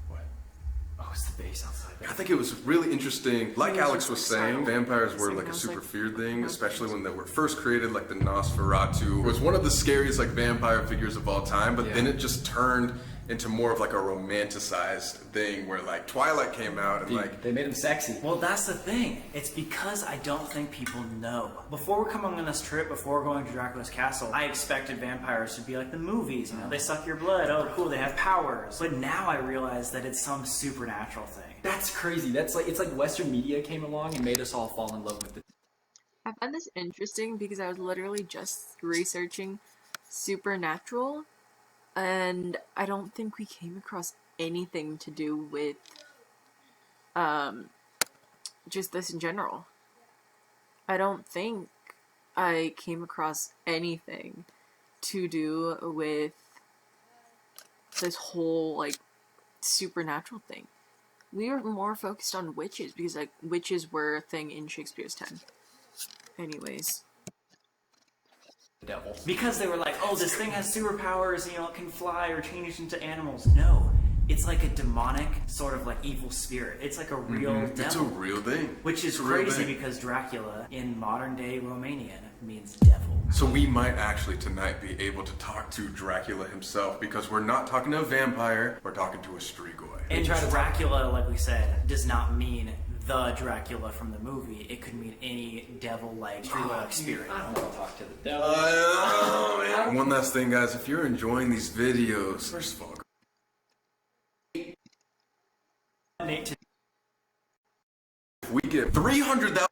What? Oh, it's the bass outside. I think it was really interesting. Like Alex was saying, vampires were Same like a house, super like- feared thing, especially when they were first created, like the Nosferatu. It was one of the scariest like vampire figures of all time, but then it just turned into more of like a romanticized thing where like Twilight came out and like They made him sexy. Well, that's the thing. It's because I don't think people know. Before we're coming on this trip, before we're going to Dracula's castle, I expected vampires to be like the movies, you know, they suck your blood, oh cool, they have powers. But now I realize that it's some supernatural thing. That's crazy. That's like, it's like Western media came along and made us all fall in love with it. I find this interesting because I was literally just researching supernatural, and I don't think we came across anything to do with just this in general. I don't think I came across anything to do with this whole like supernatural thing. We were more focused on witches because like witches were a thing in Shakespeare's time. Anyways. Devil. Because they were like, oh, this thing has superpowers, you know, it can fly or change into animals. No, it's like a demonic sort of like evil spirit. It's like a real devil. it's a real thing. Which is It's a real crazy thing. because Dracula in modern day Romanian means devil. So we might actually tonight be able to talk to Dracula himself because we're not talking to a vampire, we're talking to a Strigoi. And Dracula, like we said, does not mean the Dracula from the movie. It could mean any devil-like, Dracula-like spirit. I don't want to talk to the devil. I And one last thing, guys, if you're enjoying these videos, first of all, Nate, if we get 300,000.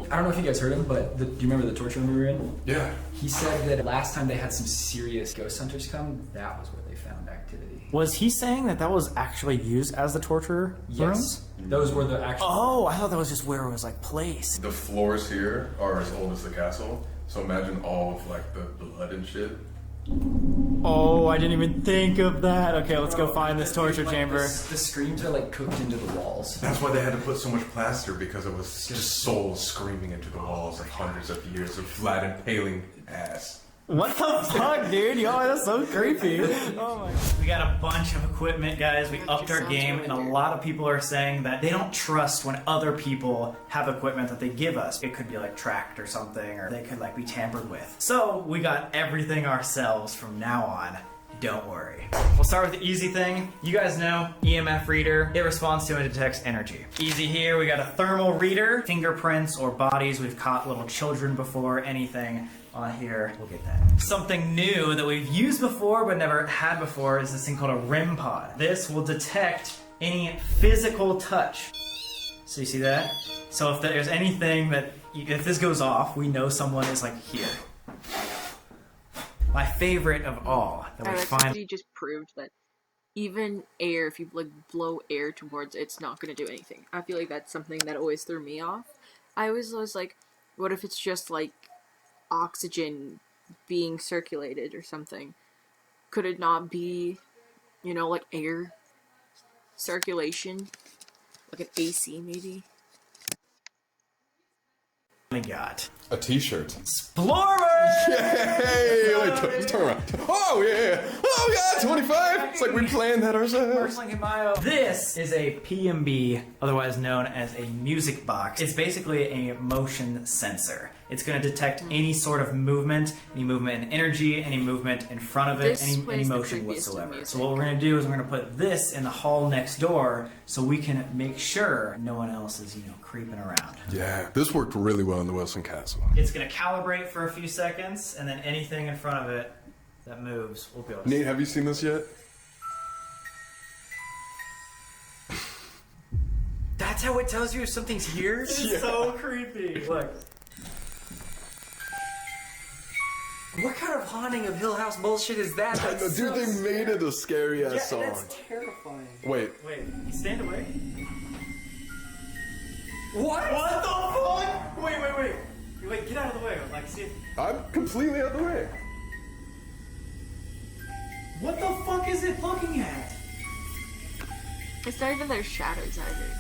I don't know if you guys heard him, but do you remember the torture room we were in? Yeah. He said that last time they had some serious ghost hunters come, that was where they found activity. Was he saying that that was actually used as the torture rooms? Those were the actual... Oh, I thought that was just where it was like placed. The floors here are as old as the castle, so imagine all of like the blood and shit. Oh, I didn't even think of that. Okay, let's go find this torture chamber. The screams are like cooked into the walls. That's why they had to put so much plaster, because it was just souls screaming into the walls of hundreds of years of Vlad impaling ass. What the fuck, dude? Yo, that's so creepy. Oh my. we got a bunch of equipment, guys. We upped our game, and a lot of people are saying that they don't trust when other people have equipment that they give us. It could be like tracked or something, or they could like be tampered with. So we got everything ourselves from now on. Don't worry. We'll start with the easy thing. You guys know EMF reader. It responds to and detects energy. Easy here. We got a thermal reader. Fingerprints or bodies. We've caught little children before. Anything on here, we'll get that. Something new that we've used before but never had before is this thing called a REM pod. This will detect any physical touch. So you see that? So if there's anything that, if this goes off, we know someone is like here. My favorite of all that we find. He just proved that even air, if you like blow air towards it, it's not going to do anything. I feel like that's something that always threw me off. I always was like, what if it's just like oxygen being circulated or something? Could it not be, you know, like air circulation? Like an AC maybe? We got A t-shirt. Explorer! Yay! Wait, turn around. Oh, yeah! Oh, yeah, 25! It's like we planned that ourselves. This is a PMB, otherwise known as a music box. It's basically a motion sensor. It's going to detect any sort of movement, any movement in energy, any movement in front of it, any motion whatsoever. So what we're going to do is we're going to put this in the hall next door so we can make sure no one else is, creeping around. Yeah, this worked really well in the Wilson Castle. It's going to calibrate for a few seconds, and then anything in front of it that moves will be able to Nate, have you seen this yet? That's how it tells you if something's here? It's so creepy. Look. What kind of haunting of Hill House bullshit is that? I know, dude, they made it a scary ass song. That's terrifying. Wait. Wait, stand away. What? What the fuck? Wait, get out of the way. Like, see if... I'm completely out the way. What the fuck is it looking at? It's not even their shadows either.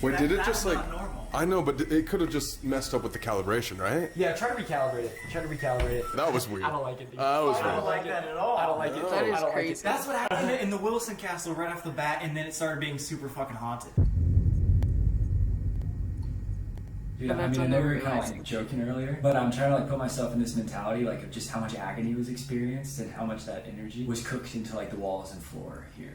Wait, did it That's just like... not normal. I know, but it could have just messed up with the calibration, right? Yeah, try to recalibrate it. That was weird. I don't like it, dude. That was I don't weird. like that at all. I don't like it. That is I don't crazy. Like it. That's what happened in the Wilson Castle right off the bat, and then it started being super fucking haunted. Dude, But I that's mean, I know we were kind of unrealistic. like joking earlier, but I'm trying to like put myself in this mentality, like of just how much agony was experienced and how much that energy was cooked into like the walls and floor here.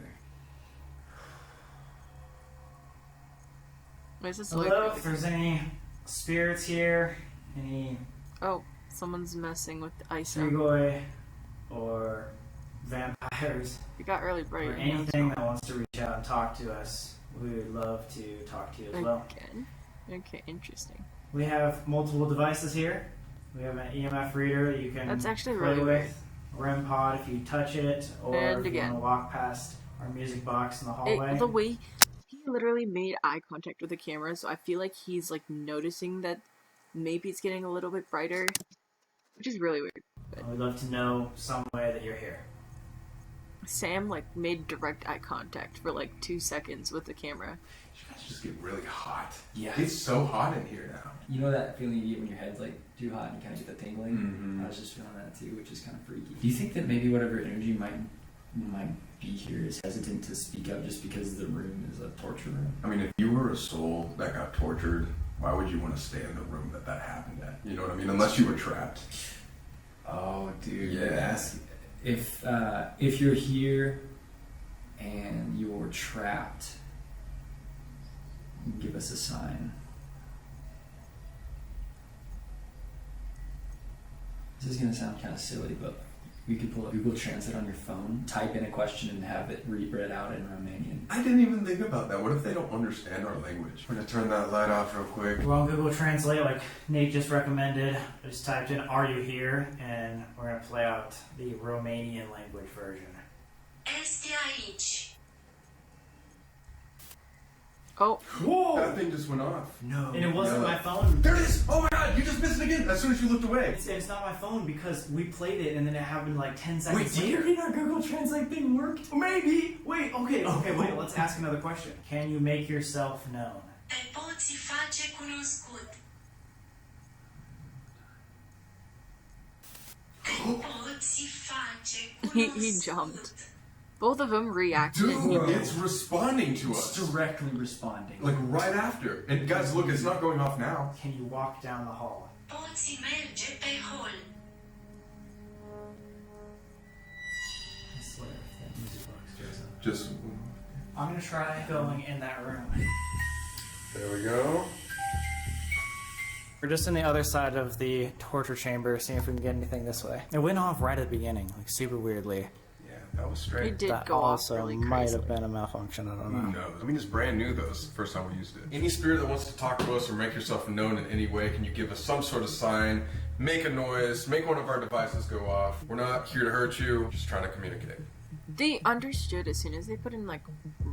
Why is this Hello, like if there's any spirits here, any Oh, someone's messing with the ice. Strigoi or vampires It got really bright. or anything that wants to reach out and talk to us, we would love to talk to you as well. Again? Okay, interesting. We have multiple devices here. We have an EMF reader that you can That's actually play really with. REM pod if you touch it, or And if you again. want to walk past our music box in the hallway. The way he literally made eye contact with the camera, so I feel like he's like noticing that maybe it's getting a little bit brighter, which is really weird. But We'd love to know some way that you're here. Sam like made direct eye contact for like 2 seconds with the camera. You guys just get really hot. Yeah. It's so hot in here now. You know that feeling you get when your head's like too hot and you kind of get the tingling? Mhm. I was just feeling that too, which is kind of freaky. Do you think that maybe whatever energy might be here is hesitant to speak up just because the room is a torture room. I mean, if you were a soul that got tortured, why would you want to stay in the room that happened at? You know what I mean? Unless you were trapped. Oh, dude. Yeah. If you're here and you're trapped, give us a sign. This is gonna sound kind of silly, but we could pull up Google Translate on your phone, type in a question, and have it read out in Romanian. I didn't even think about that. What if they don't understand our language? We're gonna turn that light off real quick. We're on Google Translate, like Nate just recommended. I just typed in "Are you here?" and we're gonna play out the Romanian language version. Este aici. Oh. Whoa! That thing just went off. No. And it wasn't my phone. There it is! Oh my god, you just missed it again as soon as you looked away. It's not my phone because we played it and then it happened like 10 seconds Wait, later. did our Google Translate thing work? Maybe! Wait, okay, wait, let's ask another question. Can you make yourself known? Te poți face cunoscut. Te poți face cunoscut. He jumped. Both of them reacted. Dude, it's responding to us. It's directly responding. Like right after. And guys, look, it's not going off now. Can you walk down the hall? Poți merge pe hol. I swear if that music box goes up. Just, I'm gonna try going in that room. there we go. We're just on the other side of the torture chamber, seeing if we can get anything this way. It went off right at the beginning, like super weirdly. That was It straight. did That go off also really might crazily. have been a malfunction, I don't Who know. knows? I mean, it's brand new though. It's the first time we used it. Any spirit that wants to talk to us or make yourself known in any way, can you give us some sort of sign, make a noise, make one of our devices go off? We're not here to hurt you, just trying to communicate. They understood as soon as they put in like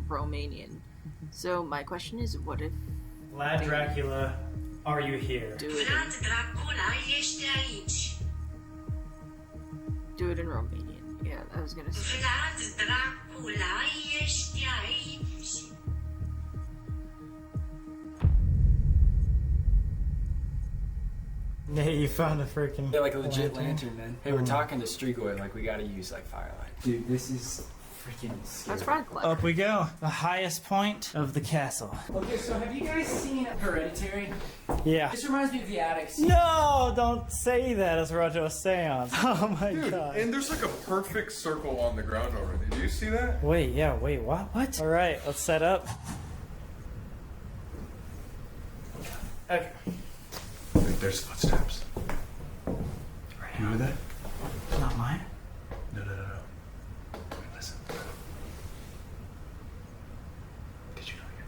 Romanian. So my question is, what if Vlad Dracula, are you here? do it Vlad Dracula, ești aici. in Romanian? Yeah, I was gonna say. Vlad Dracula, ești aici. Nate, you found a freaking Yeah, like a legit lantern, man. Hey, we're talking to Strigoi, like we gotta use like firelight. Dude, this is freaking scary. That's probably clever. Up we go. The highest point of the castle. Okay, so have you guys seen Hereditary? Yeah. This reminds me of the attics. No, don't say that as Roger was saying. Oh my Dude, god. and there's like a perfect circle on the ground already. Do you see that? Wait, what? What? Alright, let's set up. Okay. Wait, there's footsteps. You hear that? Not mine. No. Listen. Did you know you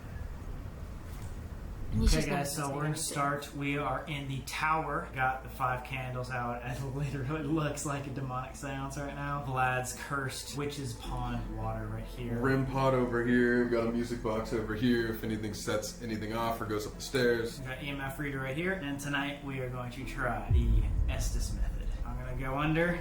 And he's Okay just guys, gonna so we're gonna start. We are in the tower. Got the 5 candles out, and it literally looks like a demonic seance right now. Vlad's cursed witch's pond water right here. REM pod over here, got a music box over here. If anything sets anything off or goes up the stairs. We got EMF reader right here, and tonight we are going to try the Estes method. I'm gonna go under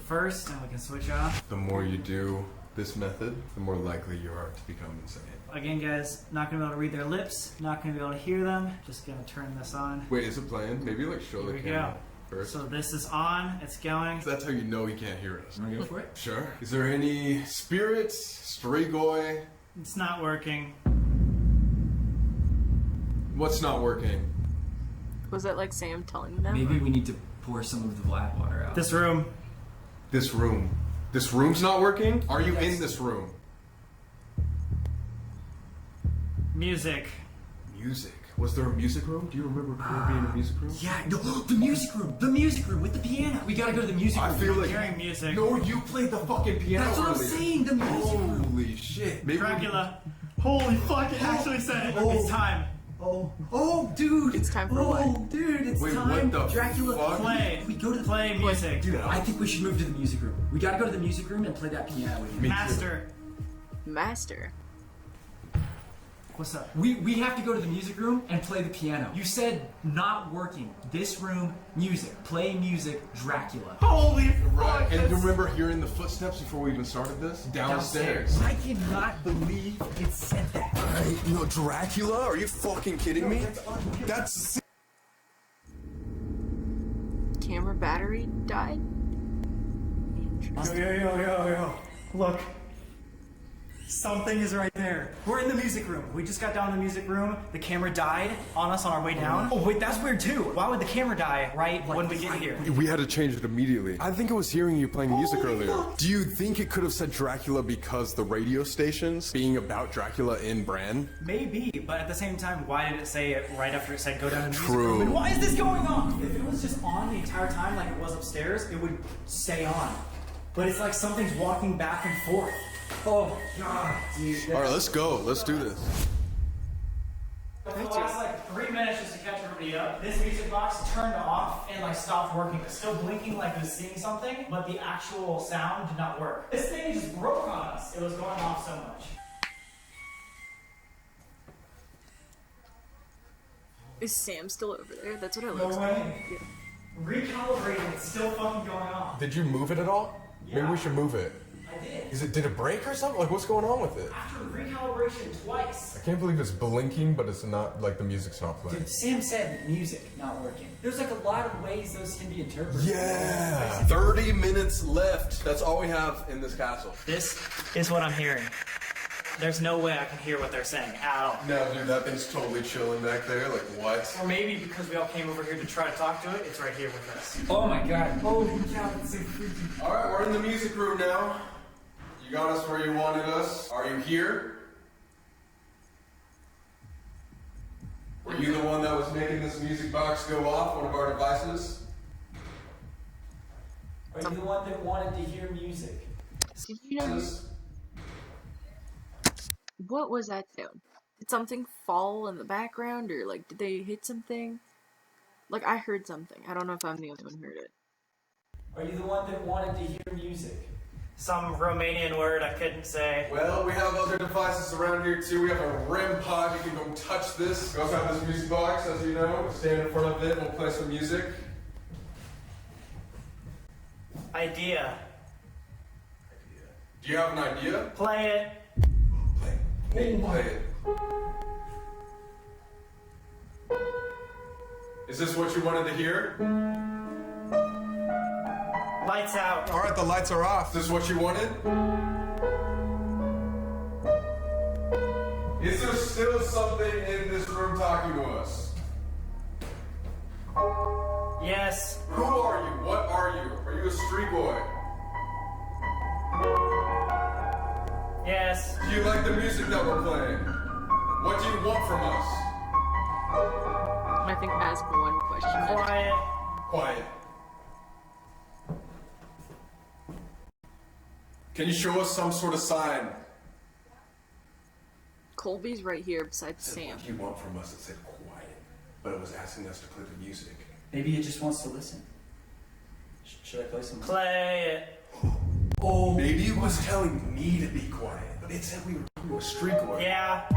first, and we can switch off. The more you do this method, the more likely you are to become insane. Again, guys, not gonna be able to read their lips, not gonna be able to hear them. Just gonna turn this on. Wait, is it playing? Maybe like show Here the we camera go. first. So this is on. It's going. That's how you know he can't hear us. Wanna go for it? Sure. Is there any spirits, strigoi? It's not working. What's not working? Was that like Sam telling them? Maybe we need to pour some of the Vlad water out. This room. This room. This room's not working? Are you in this room? Music. Music. Was there a music room? Do you remember there being a music room? Yeah, no, the music room with the piano. We gotta go to the music room. I feel like Hearing music. No, you played the fucking piano. That's what I'm earlier. saying, the music room. Holy shit. Maybe Dracula. Holy fuck, it actually said it. It's time. Oh, dude. It's time for what? Dude, it's Wait, time. what the Dracula, fuck? Play. We go to the Play music. Dude, I think we should move to the music room. We gotta go to the music room and play that piano again. Me too. Master. What's up? We have to go to the music room and play the piano. You said not working. This room, music. Play music, Dracula. Holy Right. fuck. And you remember hearing the footsteps before we even started this? Downstairs. I cannot believe it said that. No, Dracula? Are you fucking kidding me? That's Camera battery died? Yo. Look. Something is right there. We're in the music room. We just got down in the music room. The camera died on us on our way down. Oh wait, that's weird too. Why would the camera die right when we get here? We had to change it immediately. I think it was hearing you playing music earlier. Do you think it could have said Dracula because the radio stations being about Dracula in Bran? Maybe, but at the same time, why did it say it right after it said go down to the music True. room? And why is this going on? If it was just on the entire time like it was upstairs, it would stay on. But it's like something's walking back and forth. Oh god, dude. All right, let's go. Let's do this. For the last like 3 minutes just to catch everybody up, this music box turned off and like stopped working. It's still blinking like it was seeing something, but the actual sound did not work. This thing just broke on us. It was going off so much. Is Sam still over there? That's what it No looks way. like. Yeah. Recalibrating, it's still fucking going on. Did you move it at all? Yeah. Maybe we should move it. I did. Did it break or something? Like, what's going on with it? After recalibration twice. I can't believe it's blinking, but it's not, like, the music's not playing. Dude, Sam said music not working. There's like a lot of ways those can be interpreted. Yeah! 30 minutes left. That's all we have in this castle. This is what I'm hearing. There's no way I can hear what they're saying at all. No, dude, that thing's totally chilling back there. Like, what? Or maybe because we all came over here to try to talk to it, it's right here with us. Oh my god. Holy cow, that's so freaky. All right, we're in the music room now. You got us where you wanted us. Are you here? Were you the one that was making this music box go off, one of our devices? Are you the one that wanted to hear music? Did you know? What was that sound? Did something fall in the background, or like did they hit something? Like I heard something. I don't know if I'm the only one who heard it. Are you the one that wanted to hear music? Some Romanian word I couldn't say. Well, we have other devices around here too. We have a REM pod. You can go touch this. We also have this music box, as you know. Stand in front of it and we'll play some music. Idea. Do you have an idea? Play it. Play it. Hey, play it. Is this what you wanted to hear? Lights out. All right, the lights are off. Is this what you wanted? Is there still something in this room talking to us? Yes. Who are you? What are you? Are you a street boy? Yes. Do you like the music that we're playing? What do you want from us? I think ask one question. Quiet. Quiet. Can you show us some sort of sign? Colby's right here beside Sam. What do you want from us? It said quiet, but it was asking us to play the music. Maybe it just wants to listen. Should I play some? Play it. Oh, maybe it was telling me to be quiet, but it said we were talking to a street boy. Yeah.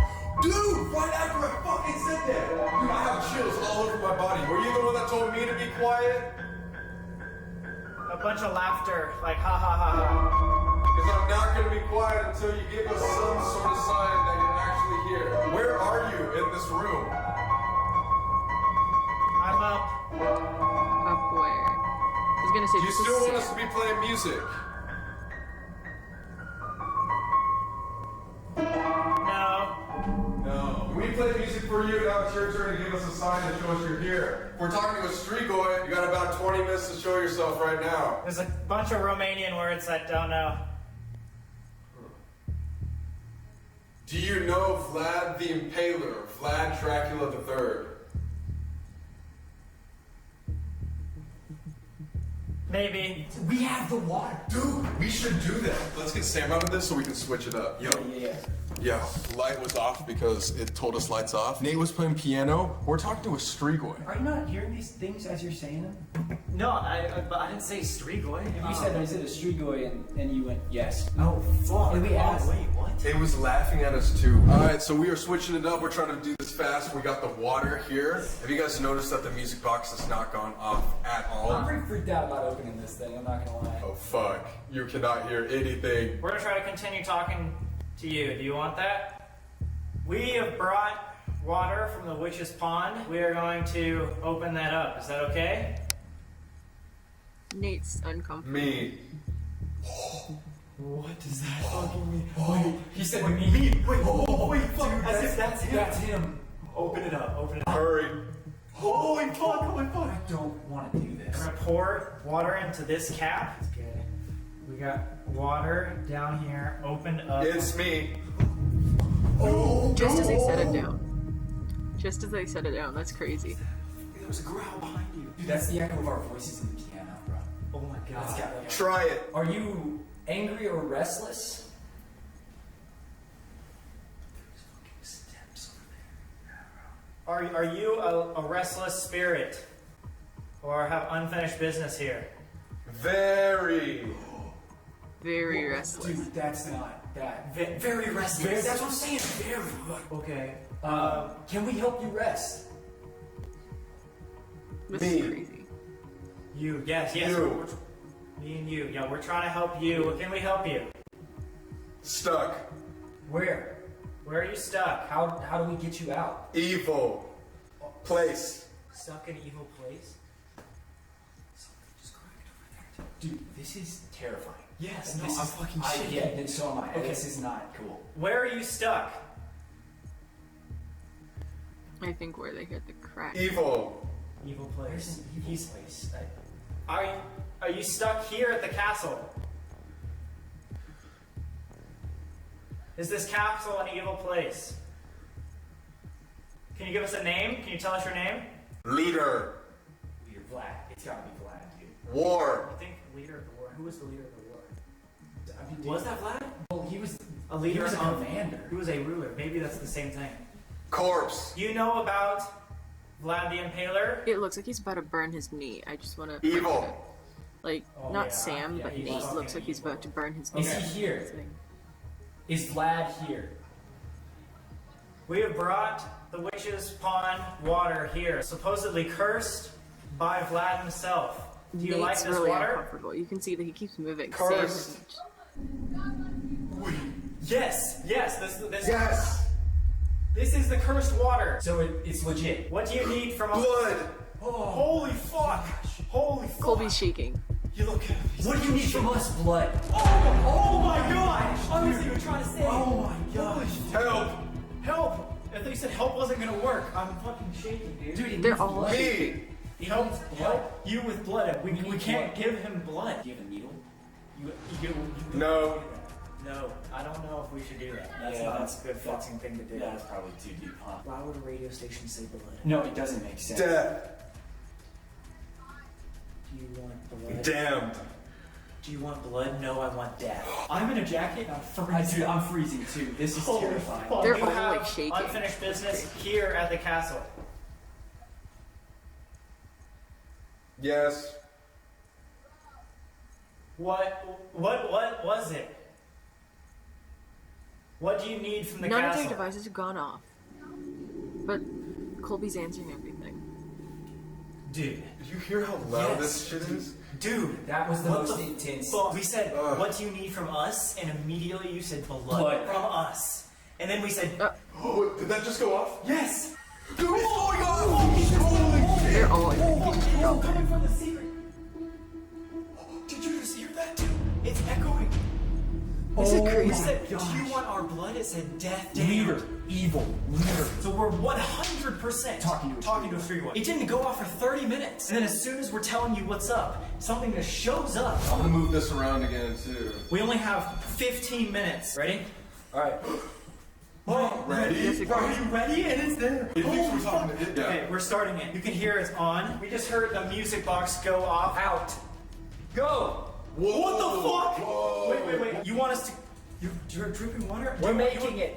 Dude, right after I fucking said that, dude, I have chills all over my body. Were you the one that told me to be quiet? A bunch of laughter, like ha ha ha ha. Because I'm not going to be quiet until you give us some sort of sign that you actually hear. Where are you in this room? I'm up. Up where? I was gonna say. Do you this is still want Sam. us to be playing music? No. No. We play music for you, now it's your turn to give us a sign to show us you're here. If we're talking to a street boy, you got about 20 minutes to show yourself right now. There's a bunch of Romanian words I don't know. Do you know Vlad the Impaler, Vlad Dracula III? Maybe. We have the water. Dude, we should do that. Let's get Sam out of this so we can switch it up. Yo. Yeah, light was off because it told us lights off. Nate was playing piano. We're talking to a street boy. Are you not hearing these things as you're saying them? No, I didn't say street boy. If you said I said a street boy and you went yes. Oh, fuck. Did we ask? Wait, what? It was laughing at us too. Alright, so we are switching it up. We're trying to do this fast. We got the water here. Have you guys noticed that the music box has not gone off at all? I'm pretty freaked out about opening this thing. I'm not gonna lie. Oh fuck. You cannot hear anything. We're gonna try to continue talking to you. Do you want that? We have brought water from the witch's pond. We are going to open that up. Is that okay? Nate's uncomfortable. Me. What does that fucking mean? Wait, he said me. Wait, fuck. Dude, that's him. That's him. Open it up. Hurry. Holy fuck, I don't want to do this. We're gonna pour water into this cap. Okay. We got water down here. Open up. It's me. Just as they set it down. Just as they set it down. That's crazy. There was a growl behind you. Dude, that's the echo of our voices in the piano, bro. Oh my god. Try it. Are you angry or restless? Are you a restless spirit? Or have unfinished business here? Very. Very restless. Dude, that's not that. Very restless. That's what I'm saying. Very. Okay. Can we help you rest? This is crazy. You, yes. You. Me and you. Yeah, we're trying to help you. What can we help you? Stuck. Where? Where are you stuck? How do we get you out? Evil. Place. Stuck in an evil place? Something just cracked over there. Dude, this is terrifying. Yes, no, I'm fucking shaking. Yeah, so am I. Okay. This is not cool. Where are you stuck? I think where they hit the crack. Evil. Evil place. Where's an evil place? Are you stuck here at the castle? Is this castle an evil place? Can you give us a name? Can you tell us your name? Leader. Leader Vlad. It's gotta be Vlad, dude. War. I think leader of the war. Who was the leader of the war? I mean, was that Vlad? Well, he was a leader. He was a commander. He was a ruler. Maybe that's the same thing. Corpse. You know about Vlad the Impaler? It looks like he's about to burn his knee. I just want to. Evil. Like, not Sam, but Nate looks like he's about to burn his knee. Is he here? Is Vlad here? We have brought the witch's pond water here, supposedly cursed by Vlad himself. Do you like this really water? Uncomfortable. You can see that he keeps moving. Cursed. Yes. This Yes. This is the cursed water. So it's legit. What do you need from us? Blood. Oh, holy fuck. Holy fuck. Colby's shaking. You look at him. What do you need from us, blood? Oh my gosh. I was even trying to say. Oh my gosh. Help. Help. I thought you said help wasn't gonna work. I'm fucking shaking, dude. Dude, They're all Me. Help you with blood. We can't give him blood. Do you have a needle? No. No, I don't know if we should do that. That's a good fucking thing to do. Yeah, that's probably too deep, huh? Why would a radio station say blood? No, it doesn't make sense. Death. Do you want blood? Damned. Do you want blood? No, I want death. I'm in a jacket. I'm freezing. I'm freezing too. This is terrifying. They're you all have like shaking. unfinished business here at the castle. Yes. What was it? What do you need from the None castle? of their devices have gone off. But Colby's answering everything. Dude. Did you hear how loud this shit is? Dude, that was the most intense. We said, what do you need from us? And immediately you said blood from us. And then we said, Oh, did that just go off? yes! Dude, it's going off! They're all like, coming from the secret. Did you just hear that too? It's echoing. Is it We crazy? said, do you want our blood? It said death, leader, evil, leader. So we're 100% talking to a street. It didn't go off for 30 minutes. And then as soon as we're telling you what's up, something just shows up. I'm gonna move this around again too. We only have 15 minutes. Ready? Alright. Ready? Are you ready? And it's there. It thinks we're talking to it. Yeah. Okay, we're starting it. You can hear it's on. We just heard the music box go off. Out. Go! Whoa. What the fuck? Whoa. Wait. You want us to... You're dripping water? We're making it.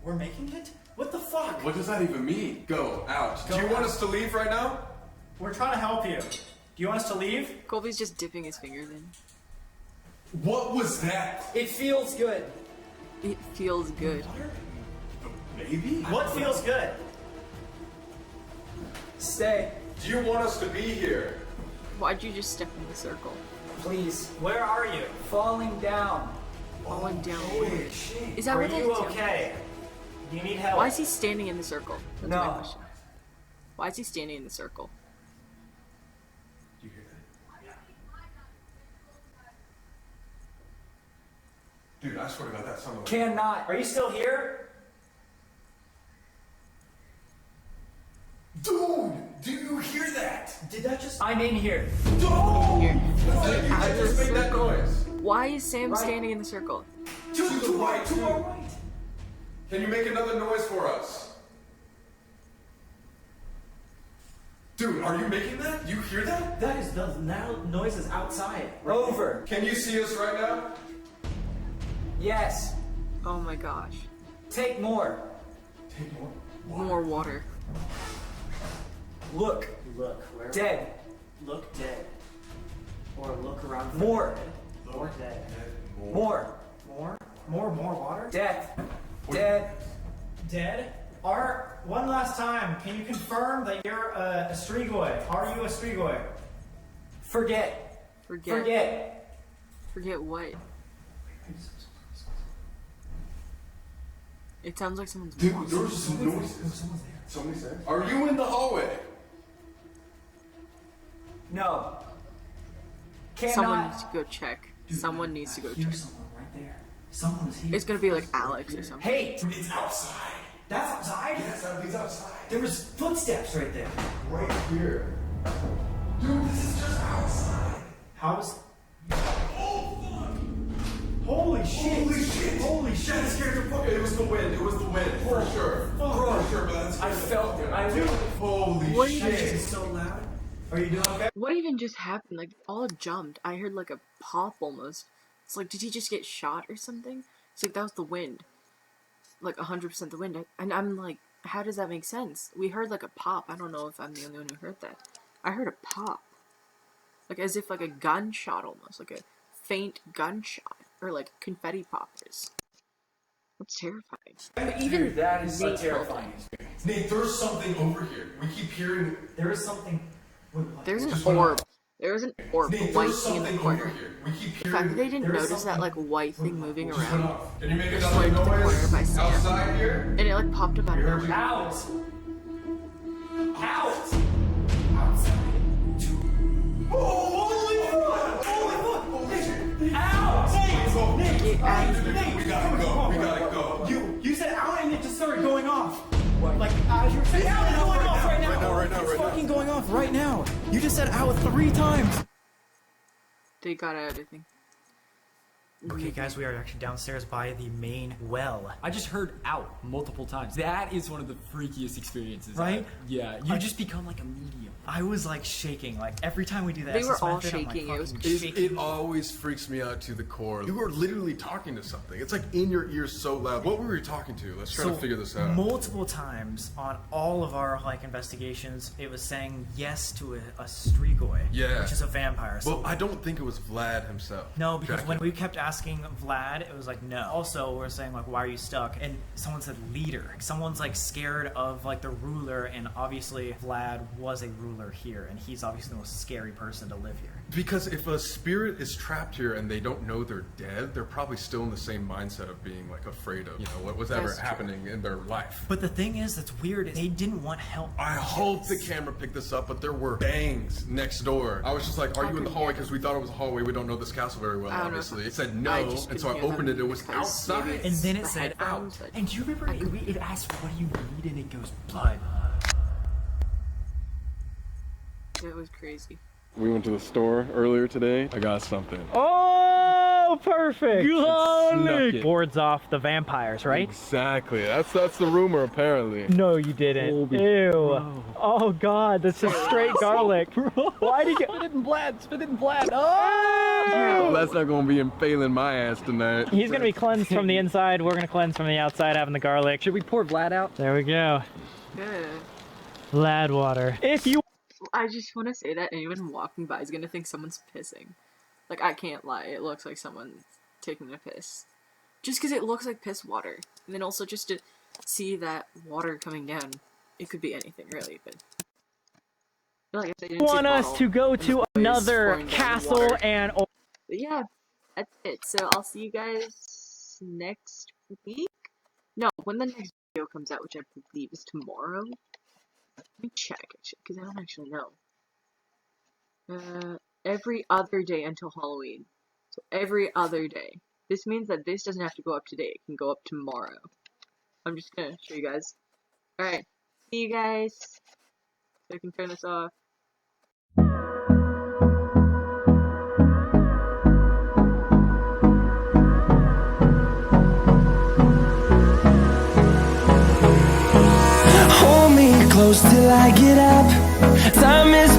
We're making it? What the fuck? What does that even mean? Go out. Do you want us to leave right now? We're trying to help you. Do you want us to leave? Colby's just dipping his fingers in. What was that? It feels good. It feels good. Maybe? What feels good? Stay, Do you want us to be here? Why'd you just step in the circle? please. Where are you? Falling down. Falling down. Holy shit. Is that Are what you that's doing? okay? Do you need help? Why is he standing in the circle? That's my No. question. Why is he standing in the circle? Do you hear Dude, I swear to God, that sounded like... Cannot. Are you still here? Dude, do you hear that? Did that just... I'm in here. Dude! You can't just make that noise. Why is Sam standing in the circle? To the right, to our right. Can you make another noise for us? Dude, are you making that? You hear that? That is the noise is outside. Over. Can you see us right now? Yes. Oh my gosh. Take more. Take more. More water. Look. Look. Where? Dead. Look dead. Or look around. For More. dead. More dead. More. More water? Death. Dead. Dead? Art, one last time, can you confirm that you're a Strigoi? Are you a Strigoi? Forget. Forget what? It sounds like someone's... Dude, there was some noises. Someone's there. Somebody said. Are you in the hallway? No. Cannot. Someone needs to go check. Someone needs to go check. Here's someone right there. Someone's here. It's gonna be like Alex or something. Hey! It's outside. That's outside? Yes, that means outside. There was footsteps right there. Right here. Dude, this is just outside. How's... Oh, fuck. Holy shit! Holy shit. Holy shit! That scared the fuck. It was the wind. It was the wind. For sure. For sure, but that's... I felt it. I knew it. Holy What shit. even- It's so loud. Are you doing okay? What even just happened? Like, all jumped. I heard like a pop almost. It's like, did he just get shot or something? It's like, that was the wind. Like, 100% the wind. And I'm like, how does that make sense? We heard like a pop. I don't know if I'm the only one who heard that. I heard a pop. Like, as if like a gunshot almost. Like a faint gunshot. Or like confetti poppers. That's terrifying. But even that is a Nate terrifying told me. experience. Nate, there's something over here. We keep hearing... There is something... Wait, what? There's an Just went orb. off. There was an orb, a Nate, white there's thing in the something over corner. here. We keep The fact that hearing... they didn't There is notice that like something- white thing moving Just went around. off. Can you make Just another went to the corner by noise Sam. outside here? And it like popped up out of We heard nowhere. Out! Out! Holy fuck! Holy shit! Out! Get out of here. We gotta go. We gotta go. You said out and it just started going off. Like, as you were saying, out is going off right now. It's fucking going off right now. You just said out 3 times. They got out, I think. Okay, guys, we are actually downstairs by the main well. I just heard out multiple times. That is one of the freakiest experiences. Right? Yeah, you just become like a medium. I was like shaking. Like every time we do that, They were SS all method, I'm, shaking. Like, It was fucking crazy. shaking. It always freaks me out to the core. You are literally talking to something. It's like in your ears so loud. What were you talking to? Let's try to figure this out. Multiple times on all of our like investigations, it was saying yes to a Strigoi, Yeah. which is a vampire. So Well, I don't think it was Vlad himself. no, because Dracula. when we kept asking Vlad, it was like no. Also, we're saying like, why are you stuck? And someone said leader. Someone's like scared of like the ruler, and obviously Vlad was a ruler here, and he's obviously the most scary person to live here. Because if a spirit is trapped here and they don't know they're dead, they're probably still in the same mindset of being like afraid of, whatever That's true. happening in their life. But the thing is, that's weird. Is they didn't want help. I hope the camera picked this up, but there were bangs next door. I was just like, are you in the hallway? Because we thought it was a hallway. We don't know this castle very well, I don't know. obviously. It said no, I just and so I couldn't hear opened them it. It was because outside. maybe And then it the said out. headphones, like, And do you remember I couldn't it hear. asked what do you need, and it goes blood. That was crazy. We went to the store earlier today. I got something. Oh, perfect! snuck it. Boards off the vampires, right? Exactly. That's the rumor apparently. No, you didn't. Colby. Ew. Bro. Oh god, that's just straight garlic. Why did you? Spit it in Vlad. Spit it in Vlad. Oh! That's not gonna be impaling my ass tonight. He's gonna be cleansed from the inside. We're gonna cleanse from the outside, having the garlic. Should we pour Vlad out? There we go. Good. Vlad water. If you I just want to say that anyone walking by is gonna think someone's pissing. Like, I can't lie. It looks like someone's taking a piss. Just because it looks like piss water. And then also just to see that water coming down. It could be anything, really, but... I feel like if they didn't see want the us bottle, to go and to the another pouring down the castle water. and But yeah, that's it. So I'll see you guys next week? No, when the next video comes out, which I believe is tomorrow. Let me check, actually, because I don't actually know. Every other day until Halloween. So every other day. This means that this doesn't have to go up today. It can go up tomorrow. I'm just gonna show you guys. Alright. See you guys. So I can turn this off. Hold me close till I get up. Time is